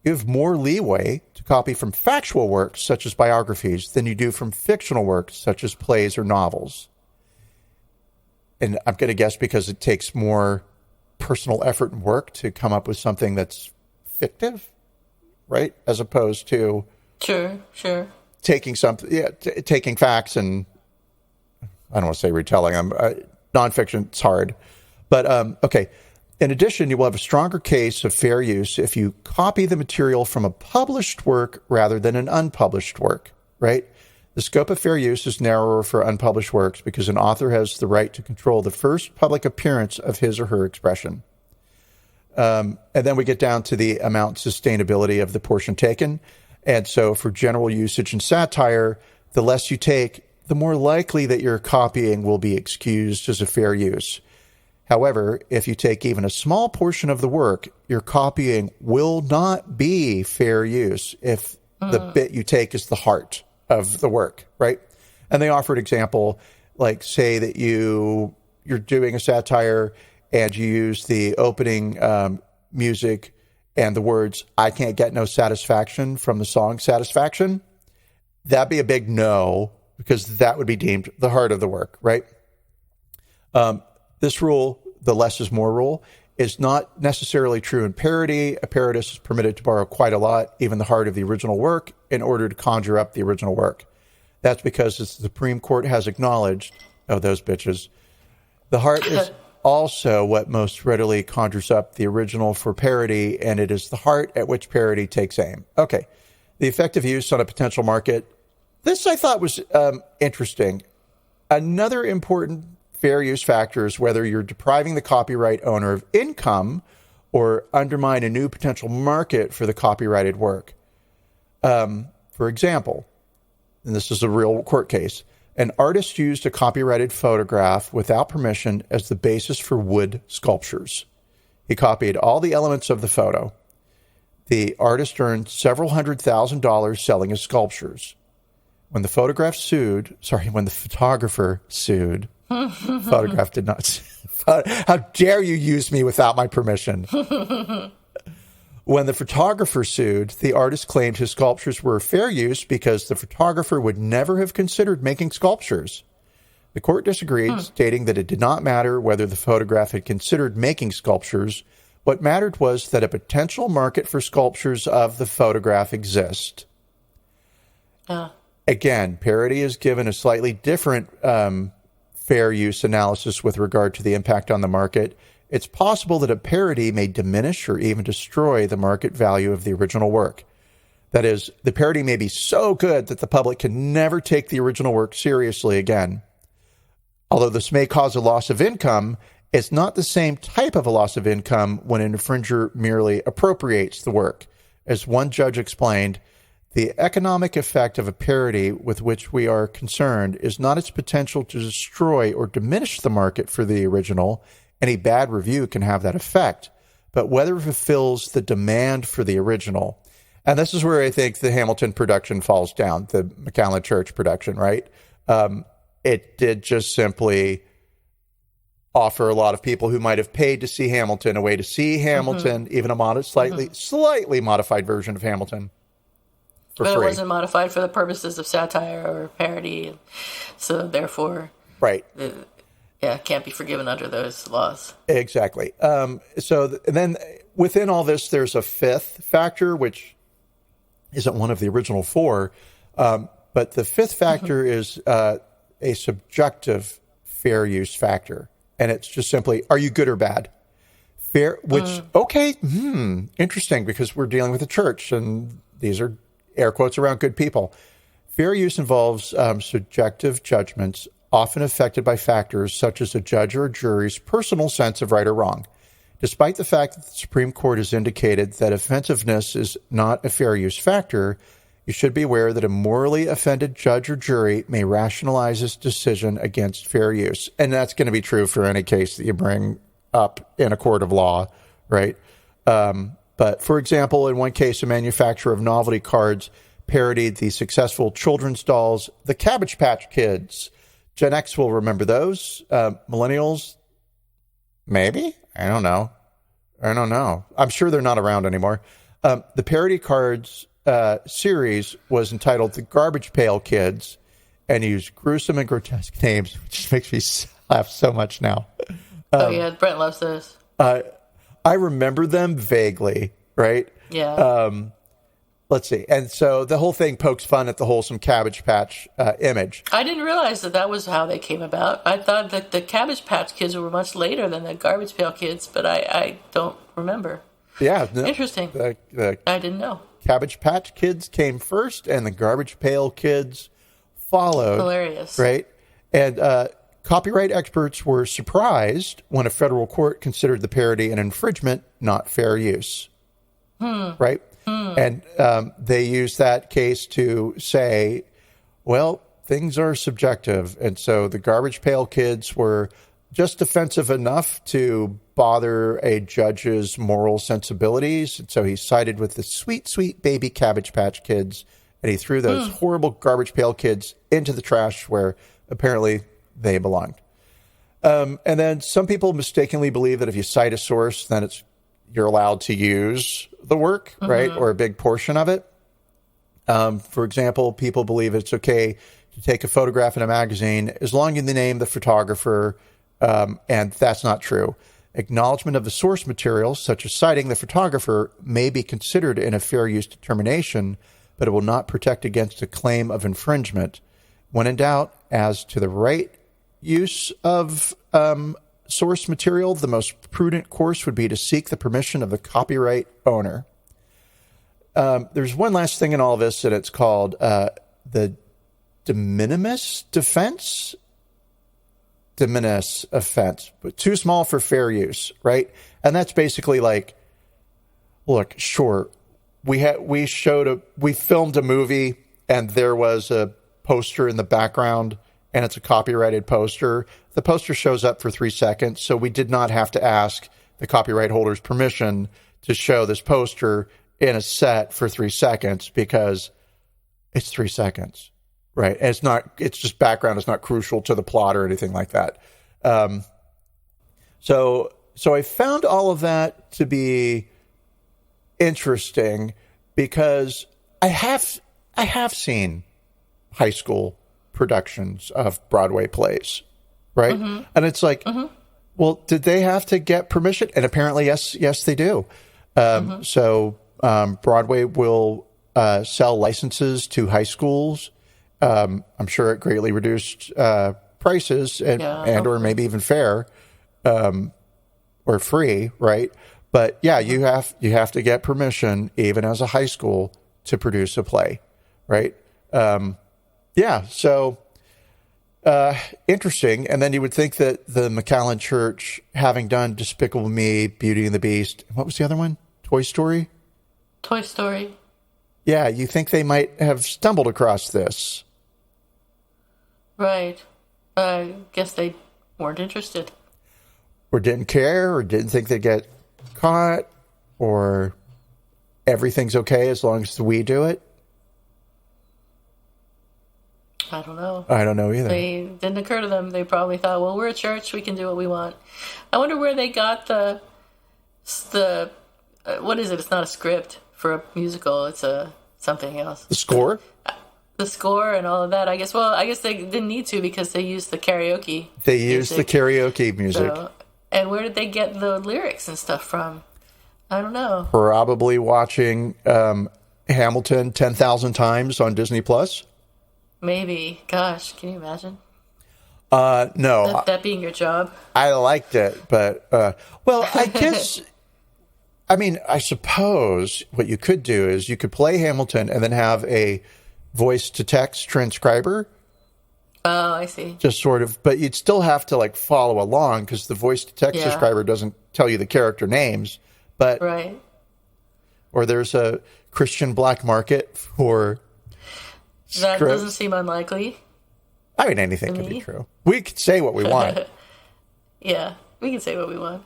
you have more leeway to copy from factual works, such as biographies, than you do from fictional works, such as plays or novels. and I'm going to guess because it takes more personal effort and work to come up with something that's fictive, right? As opposed to sure taking something, taking facts and I don't want to say retelling them. Nonfiction, it's hard, but okay. In addition, you will have a stronger case of fair use if you copy the material from a published work rather than an unpublished work, right? The scope of fair use is narrower for unpublished works because an author has the right to control the first public appearance of his or her expression. And then we get down to the amount sustainability of the portion taken. And so for general usage in satire, the less you take, the more likely that your copying will be excused as a fair use. However, if you take even a small portion of the work, your copying will not be fair use if the bit you take is the heart of the work, right? And they offer an example, like say that you're doing a satire and you use the opening music and the words, "I can't get no satisfaction" from the song Satisfaction. That'd be a big no, because that would be deemed the heart of the work, right? This rule, the less is more rule, is not necessarily true in parody. A parodist is permitted to borrow quite a lot, even the heart of the original work, in order to conjure up the original work. That's because, as the Supreme Court has acknowledged, oh, those bitches, the heart is also what most readily conjures up the original for parody, and it is the heart at which parody takes aim. Okay, the effective use on a potential market. This I thought was interesting. Another important fair use factor is whether you're depriving the copyright owner of income or undermine a new potential market for the copyrighted work. For example, and this is a real court case, an artist used a copyrighted photograph without permission as the basis for wood sculptures. He copied all the elements of the photo. The artist earned several $100,000 selling his sculptures. When the photographer sued, photograph did not. How dare you use me without my permission? When the photographer sued, the artist claimed his sculptures were fair use because the photographer would never have considered making sculptures. The court disagreed, stating that it did not matter whether the photograph had considered making sculptures. What mattered was that a potential market for sculptures of the photograph exists. Again, parody is given a slightly different fair use analysis with regard to the impact on the market. It's possible that a parody may diminish or even destroy the market value of the original work. That is, the parody may be so good that the public can never take the original work seriously again. Although this may cause a loss of income, it's not the same type of a loss of income when an infringer merely appropriates the work. As one judge explained, the economic effect of a parody with which we are concerned is not its potential to destroy or diminish the market for the original. Any bad review can have that effect, but whether it fulfills the demand for the original. And this is where I think the Hamilton production falls down, the McAllen Church production, right? It did just simply offer a lot of people who might have paid to see Hamilton a way to see Hamilton, even a slightly modified version of Hamilton. But it wasn't modified for the purposes of satire or parody, so therefore, right? It can't be forgiven under those laws. Exactly. Then within all this, there's a fifth factor, which isn't one of the original four, but the fifth factor is a subjective fair use factor, and it's just simply, are you good or bad? Fair, which interesting, because we're dealing with a church, and these are air quotes around good people. Fair use involves subjective judgments, often affected by factors such as a judge or a jury's personal sense of right or wrong. Despite the fact that the Supreme Court has indicated that offensiveness is not a fair use factor, you should be aware that a morally offended judge or jury may rationalize its decision against fair use. And that's going to be true for any case that you bring up in a court of law, right? But for example, in one case, a manufacturer of novelty cards parodied the successful children's dolls, the Cabbage Patch Kids. Gen X will remember those. Millennials, maybe? I don't know. I'm sure they're not around anymore. The parody cards series was entitled The Garbage Pail Kids and used gruesome and grotesque names, which makes me laugh so much now. Oh yeah, Brent loves those. I remember them vaguely, right? Yeah. Let's see. And so the whole thing pokes fun at the wholesome Cabbage Patch image. I didn't realize that was how they came about. I thought that the Cabbage Patch Kids were much later than the Garbage Pail Kids, but I don't remember. Yeah. No, interesting. I didn't know. Cabbage Patch Kids came first, and the Garbage Pail Kids followed. Hilarious. Right? And copyright experts were surprised when a federal court considered the parody an infringement, not fair use. Right? And they used that case to say, well, things are subjective. And so the Garbage Pail Kids were just offensive enough to bother a judge's moral sensibilities. And so he sided with the sweet, sweet baby Cabbage Patch Kids, and he threw those horrible Garbage Pail Kids into the trash where apparently they belonged. And then some people mistakenly believe that if you cite a source, then you're allowed to use the work, right? Or a big portion of it. For example, people believe it's okay to take a photograph in a magazine as long as they name the photographer, and that's not true. Acknowledgement of the source material, such as citing the photographer, may be considered in a fair use determination, but it will not protect against a claim of infringement. When in doubt as to the right use of source material, the most prudent course would be to seek the permission of the copyright owner. There's one last thing in all of this, and it's called the de minimis defense. De minimis offense, but too small for fair use, right? And that's basically like, look, sure, we filmed a movie, and there was a poster in the background, and it's a copyrighted poster. The poster shows up for 3 seconds, so we did not have to ask the copyright holder's permission to show this poster in a set for 3 seconds because it's 3 seconds, right? And it's just background. It's not crucial to the plot or anything like that. So I found all of that to be interesting because I have seen high school productions of Broadway plays, right? And it's like, well, did they have to get permission? And apparently, yes, they do. So Broadway will sell licenses to high schools. I'm sure at greatly reduced prices and or maybe even fair or free, right? But yeah, you have to get permission even as a high school to produce a play, right? So interesting. And then you would think that the McAllen Church, having done Despicable Me, Beauty and the Beast, what was the other one? Toy Story? Toy Story. Yeah, you think they might have stumbled across this. Right. I guess they weren't interested. Or didn't care, or didn't think they'd get caught, or everything's okay as long as we do it. I don't know. I don't know either. They didn't occur to them. They probably thought, well, we're a church. We can do what we want. I wonder where they got the what is it? It's not a script for a musical. It's something else. The score? The score and all of that. I guess they didn't need to because they used the karaoke. They used the karaoke music. So, and where did they get the lyrics and stuff from? I don't know. Probably watching Hamilton 10,000 times on Disney Plus. Maybe. Gosh, can you imagine? No. That being your job? I liked it, but, well, I guess, I mean, I suppose what you could do is you could play Hamilton and then have a voice-to-text transcriber. Oh, I see. Just sort of, but you'd still have to, like, follow along because the voice-to-text transcriber doesn't tell you the character names. But right. Or there's a Christian black market for that scripts. Doesn't seem unlikely. I mean, anything can be true. We could say what we want. Yeah, we can say what we want.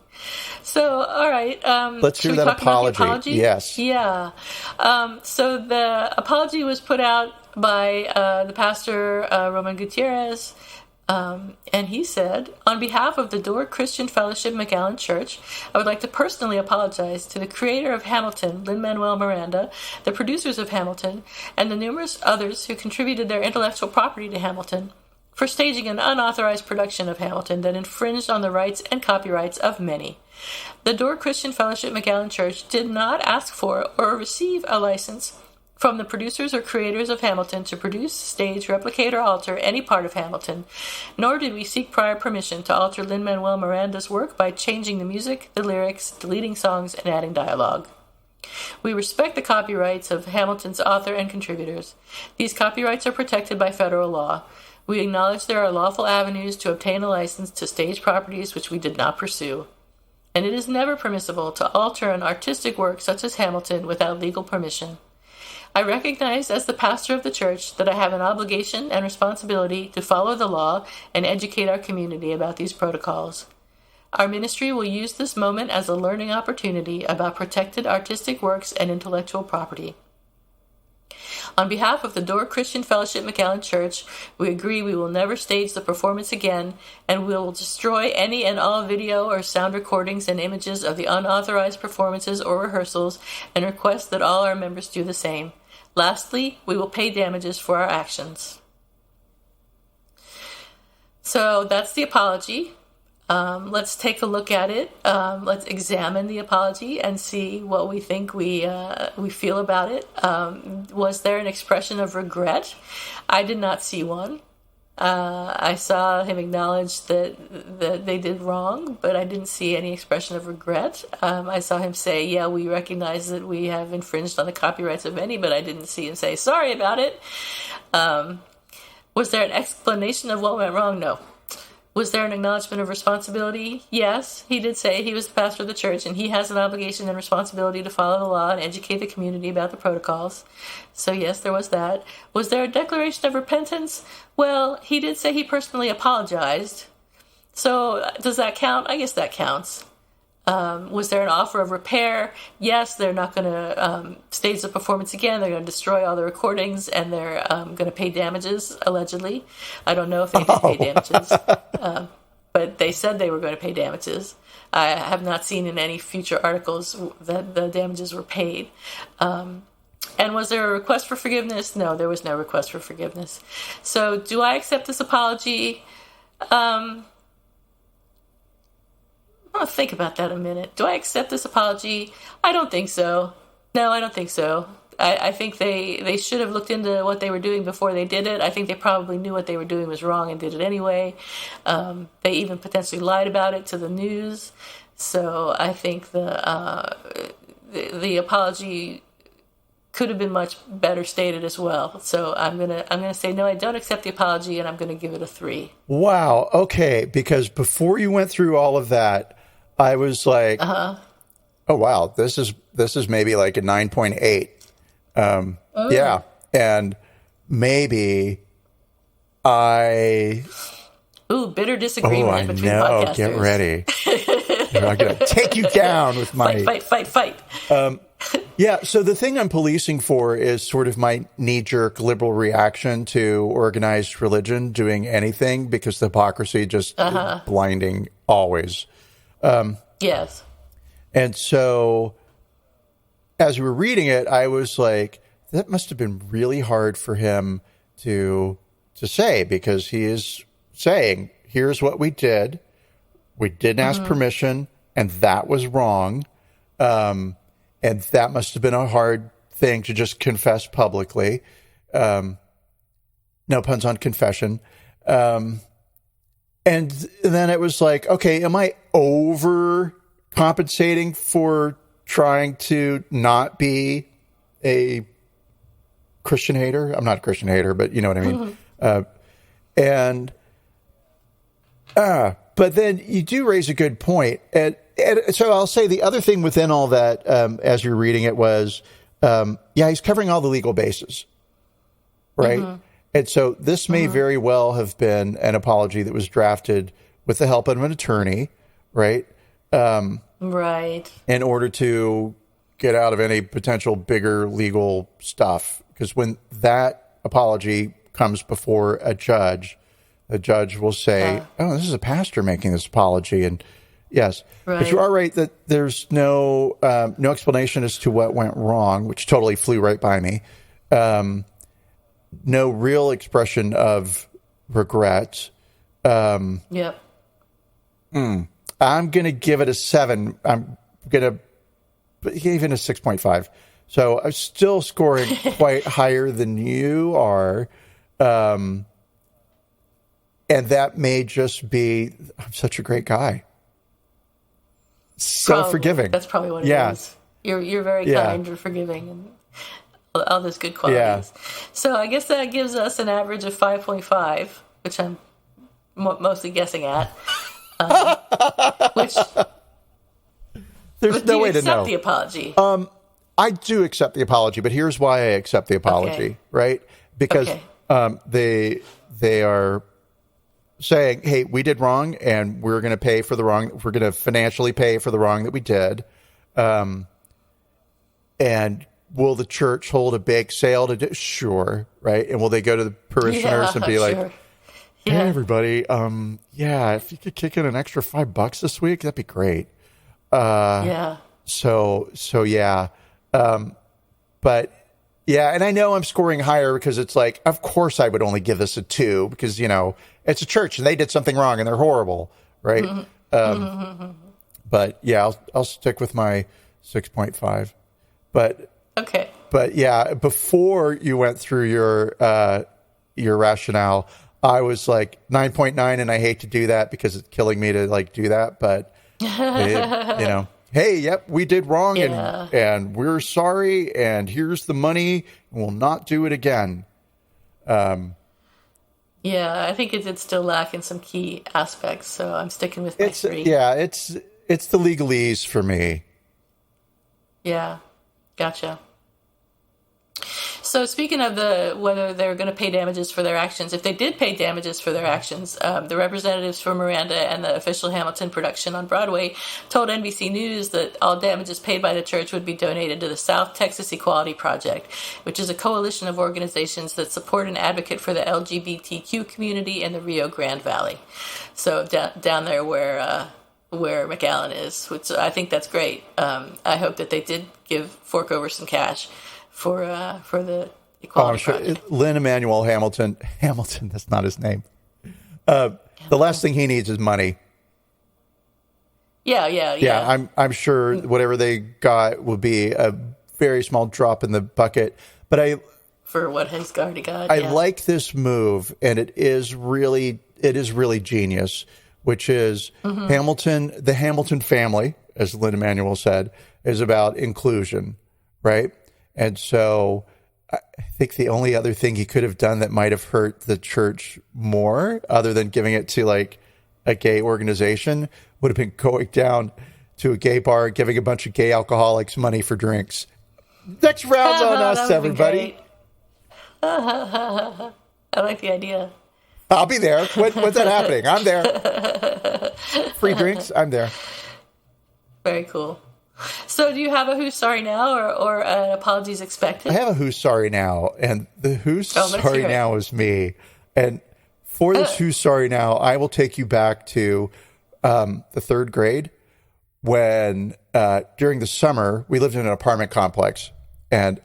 So, all right. Let's hear that apology. Yes. Yeah. So the apology was put out by the pastor, Roman Gutierrez. And he said, on behalf of the Door Christian Fellowship McAllen Church, I would like to personally apologize to the creator of Hamilton, Lin-Manuel Miranda, the producers of Hamilton, and the numerous others who contributed their intellectual property to Hamilton. for staging an unauthorized production of Hamilton that infringed on the rights and copyrights of many. The Door Christian Fellowship McAllen Church did not ask for or receive a license from the producers or creators of Hamilton to produce, stage, replicate, or alter any part of Hamilton, nor did we seek prior permission to alter Lin-Manuel Miranda's work by changing the music, the lyrics, deleting songs, and adding dialogue. We respect the copyrights of Hamilton's author and contributors. These copyrights are protected by federal law. We acknowledge there are lawful avenues to obtain a license to stage properties which we did not pursue. And it is never permissible to alter an artistic work such as Hamilton without legal permission. I recognize as the pastor of the church that I have an obligation and responsibility to follow the law and educate our community about these protocols. Our ministry will use this moment as a learning opportunity about protected artistic works and intellectual property. On behalf of the Door Christian Fellowship McAllen Church, we agree we will never stage the performance again, and we will destroy any and all video or sound recordings and images of the unauthorized performances or rehearsals, and request that all our members do the same. Lastly, we will pay damages for our actions. So that's the apology. Let's take a look at it. Let's examine the apology and see what we think we feel about it. Was there an expression of regret? I did not see one. I saw him acknowledge that they did wrong, but I didn't see any expression of regret. I saw him say, yeah, we recognize that we have infringed on the copyrights of many, but I didn't see him say, sorry about it. Was there an explanation of what went wrong? No. Was there an acknowledgement of responsibility? Yes, he did say he was the pastor of the church and he has an obligation and responsibility to follow the law and educate the community about the protocols. So yes, there was that. Was there a declaration of repentance? Well, he did say he personally apologized. So does that count? I guess that counts. Was there an offer of repair? Yes, they're not going to stage the performance again. They're going to destroy all the recordings, and they're going to pay damages, allegedly. I don't know if they did pay damages, but they said they were going to pay damages. I have not seen in any future articles that the damages were paid. And was there a request for forgiveness? No, there was no request for forgiveness. So do I accept this apology? I'll think about that a minute. Do I accept this apology? I don't think so. No, I don't think so. I think they should have looked into what they were doing before they did it. I think they probably knew what they were doing was wrong and did it anyway. They even potentially lied about it to the news. So I think the apology could have been much better stated as well. So I'm gonna say no, I don't accept the apology, and I'm gonna give it a 3. Wow. Okay, because before you went through all of that, I was like, oh wow, this is maybe like a 9.8. Yeah, and maybe bitter disagreement between podcasters. Get ready. I'm gonna take you down with my fight. Yeah, so the thing I'm policing for is sort of my knee-jerk liberal reaction to organized religion doing anything, because the hypocrisy just is blinding always. Yes. And so as we were reading it, I was like, that must have been really hard for him to say, because he is saying, here's what we did. We didn't ask permission, and that was wrong. And that must have been a hard thing to just confess publicly. No puns on confession. And then it was like, okay, am I overcompensating for trying to not be a Christian hater? I'm not a Christian hater, but you know what I mean? But then you do raise a good point. And so I'll say the other thing within all that, as you're reading it, was, he's covering all the legal bases, right? And so this may very well have been an apology that was drafted with the help of an attorney, right? Right. In order to get out of any potential bigger legal stuff. Because when that apology comes before a judge, the judge will say, oh, this is a pastor making this apology. And yes, but you are right that there's no explanation as to what went wrong, which totally flew right by me. No real expression of regret. Yep. I'm going to give it a 7. I'm going to even a 6.5. So I'm still scoring quite higher than you are. And that may just be, I'm such a great guy. So forgiving. That's probably what it is. You're very kind and forgiving and all those good qualities. Yeah. So I guess that gives us an average of 5.5, which I'm mostly guessing at. Which there's no way to know. Accept the apology. I do accept the apology, but here's why I accept the apology, right? Because they are saying, hey, we did wrong, and we're going to pay for the wrong. We're going to financially pay for the wrong that we did. And will the church hold a bake sale to do? Sure, right? And will they go to the parishioners and be like, hey, everybody, if you could kick in an extra $5 this week, that'd be great. So yeah. But yeah, and I know I'm scoring higher because it's like, of course I would only give this a 2 because, it's a church and they did something wrong and they're horrible, right? But yeah, I'll stick with my 6.5. But yeah, before you went through your rationale, I was like 9.9, and I hate to do that because it's killing me to like do that, but hey, yep, we did wrong, and we're sorry, and here's the money, and we'll not do it again. I think it's still lacking some key aspects, so I'm sticking with my 3. Yeah, it's the legalese for me. Yeah, gotcha. So speaking of whether they're going to pay damages for their actions, if they did pay damages for their actions, the representatives for Miranda and the official Hamilton production on Broadway told NBC News that all damages paid by the church would be donated to the South Texas Equality Project, which is a coalition of organizations that support and advocate for the LGBTQ community in the Rio Grande Valley. So down there where McAllen is, which I think that's great. I hope that they did fork over some cash for the Equality Project. Lin Emanuel Hamilton, that's not his name. The last thing he needs is money. Yeah. I'm sure whatever they got will be a very small drop in the bucket. But for what he's already got. I like this move, and it is really genius, which is the Hamilton family, as Lin Emanuel said, is about inclusion, right? And so I think the only other thing he could have done that might have hurt the church more, other than giving it to like a gay organization, would have been going down to a gay bar, giving a bunch of gay alcoholics money for drinks. Next round's on us, everybody. I like the idea. I'll be there. When's that happening? I'm there. Free drinks, I'm there. Very cool. So do you have a who's sorry now or apologies expected? I have a who's sorry now, and the who's sorry now is me. And for this who's sorry now, I will take you back to the 3rd grade when during the summer we lived in an apartment complex, and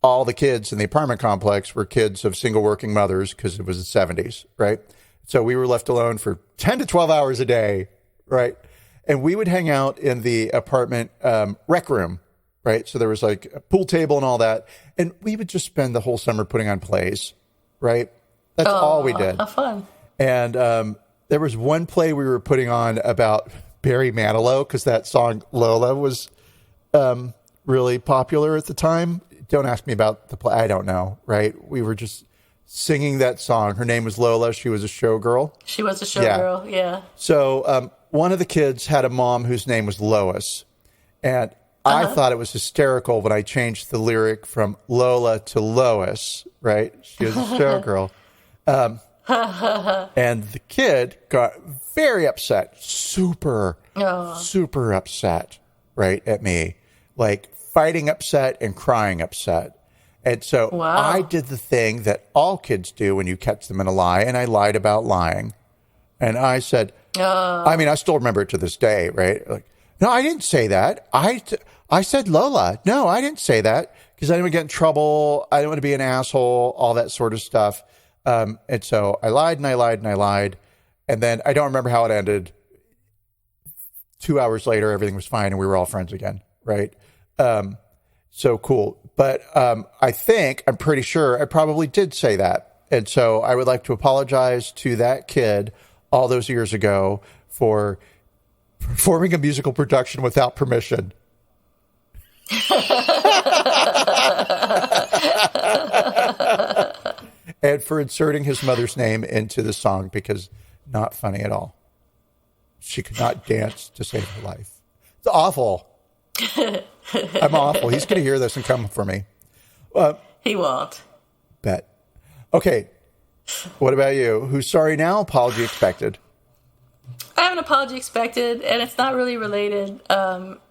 all the kids in the apartment complex were kids of single working mothers because it was the 70s, right? So we were left alone for 10 to 12 hours a day, right? And we would hang out in the apartment rec room, right? So there was like a pool table and all that. And we would just spend the whole summer putting on plays, right? That's all we did. How fun. And there was one play we were putting on about Barry Manilow, because that song Lola was really popular at the time. Don't ask me about the play. I don't know, right? We were just singing that song. Her name was Lola. She was a showgirl. She was a showgirl, yeah. So one of the kids had a mom whose name was Lois. And I thought it was hysterical when I changed the lyric from Lola to Lois, right? She was a showgirl. And the kid got very upset, super upset, right, at me. Like fighting upset and crying upset. And so I did the thing that all kids do when you catch them in a lie, and I lied about lying. And I said, I mean, I still remember it to this day, right? Like, no, I didn't say that. I said Lola. No, I didn't say that because I didn't want to get in trouble. I didn't want to be an asshole, all that sort of stuff. And so I lied and I lied and I lied. And then I don't remember how it ended. 2 hours later, everything was fine and we were all friends again. Right. So cool. But I'm pretty sure I probably did say that. And so I would like to apologize to that kid all those years ago for performing a musical production without permission. And for inserting his mother's name into the song because not funny at all. She could not dance to save her life. It's awful. I'm awful. He's going to hear this and come for me. He won't. Bet. Okay. What about you? Who's sorry now? Apology expected. I have an apology expected, and it's not really related.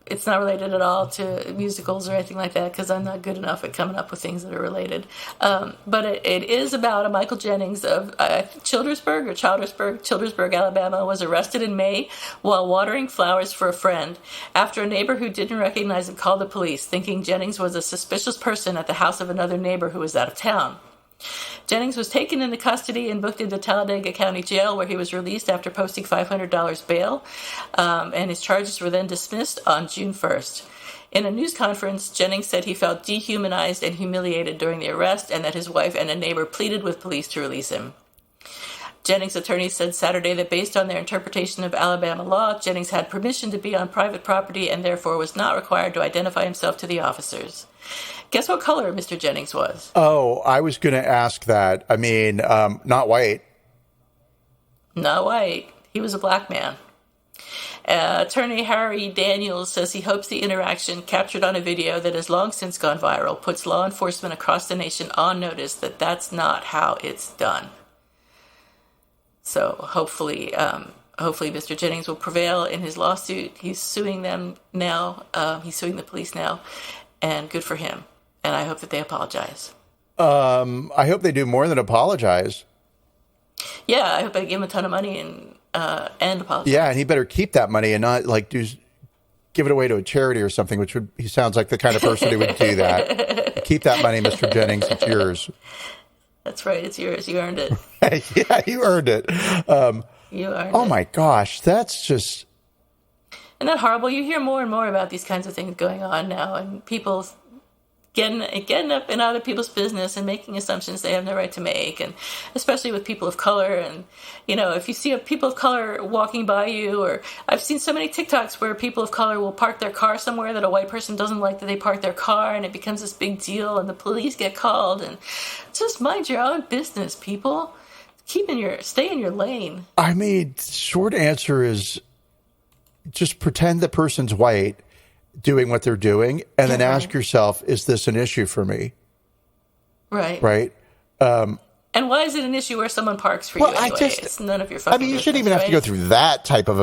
It's not related at all to musicals or anything like that because I'm not good enough at coming up with things that are related. But it is about a Michael Jennings of Childersburg, Alabama, was arrested in May while watering flowers for a friend after a neighbor who didn't recognize him called the police, thinking Jennings was a suspicious person at the house of another neighbor who was out of town. Jennings was taken into custody and booked into Talladega County Jail, where he was released after posting $500 bail, and his charges were then dismissed on June 1st. In a news conference, Jennings said he felt dehumanized and humiliated during the arrest and that his wife and a neighbor pleaded with police to release him. Jennings' attorney said Saturday that based on their interpretation of Alabama law, Jennings had permission to be on private property and therefore was not required to identify himself to the officers. Guess what color Mr. Jennings was? Oh, I was going to ask that. I mean, not white. Not white. He was a black man. Attorney Harry Daniels says he hopes the interaction, captured on a video that has long since gone viral, puts law enforcement across the nation on notice that that's not how it's done. So hopefully Mr. Jennings will prevail in his lawsuit. He's suing them now. He's suing the police now, and good for him. And I hope that they apologize. I hope they do more than apologize. Yeah, I hope they give him a ton of money and apologize. Yeah, and he better keep that money and not give it away to a charity or something. He sounds like the kind of person who would do that. Keep that money, Mr. Jennings. It's yours. That's right. It's yours. You earned it. Yeah, you earned it. You earned it. Oh my gosh, that's just. Isn't that horrible? You hear more and more about these kinds of things going on now, and people getting up in other people's business and making assumptions they have no right to make, and especially with people of color. And, if you see a people of color walking by you, or I've seen so many TikToks where people of color will park their car somewhere that a white person doesn't like that they park their car, and it becomes this big deal, and the police get called, and just mind your own business, people. Stay in your lane. I mean, short answer is just pretend the person's white doing what they're doing, and then ask yourself, is this an issue for me? Right. Right. And why is it an issue where someone parks for you anyway? It's none of your fucking business. You shouldn't even have to go through that type of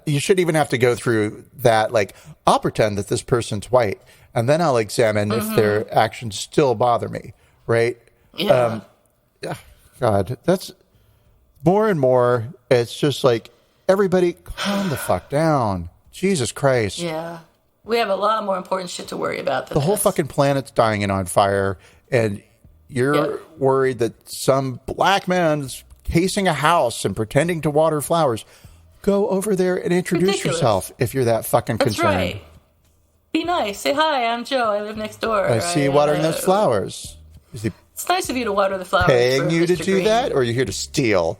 you shouldn't even have to go through that. Like, I'll pretend that this person's white, and then I'll examine if their actions still bother me. Right. Yeah. God, that's more and more. It's just like, everybody calm the fuck down. Jesus Christ. Yeah. We have a lot more important shit to worry about than the whole fucking planet's dying and on fire, and you're worried that some black man's casing a house and pretending to water flowers. Go over there and introduce yourself if you're that fucking concerned. That's right. Be nice. Say, hi, I'm Joe. I live next door. I see you watering those flowers. Is he It's nice of you to water the flowers. paying you to Mr. do Green. that, or are you here to steal?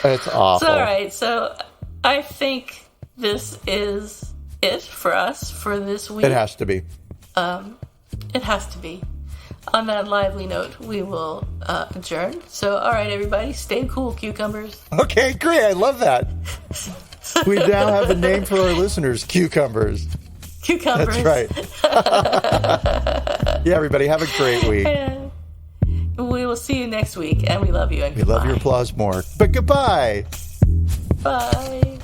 It's awful. So, all right. So I think this is it for us for this week. It has to be. It has to be. On that lively note, we will adjourn. So, all right, everybody, stay cool, cucumbers. Okay, great. I love that. We now have a name for our listeners, cucumbers. Cucumbers. That's right. Yeah, everybody, have a great week. And we will see you next week, and we love you. And we love your applause more. But goodbye. Bye.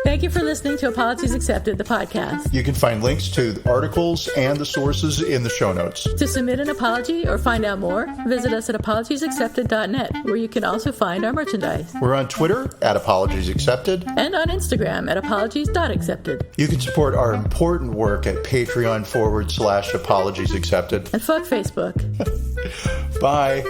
Thank you for listening listening to Apologies Accepted, the podcast. You can find links to the articles and the sources in the show notes. To submit an apology or find out more, visit us at apologiesaccepted.net, where you can also find our merchandise. We're on Twitter at Apologies Accepted. And on Instagram at apologies.accepted. You can support our important work at Patreon.com/Apologies Accepted. And fuck Facebook. Bye.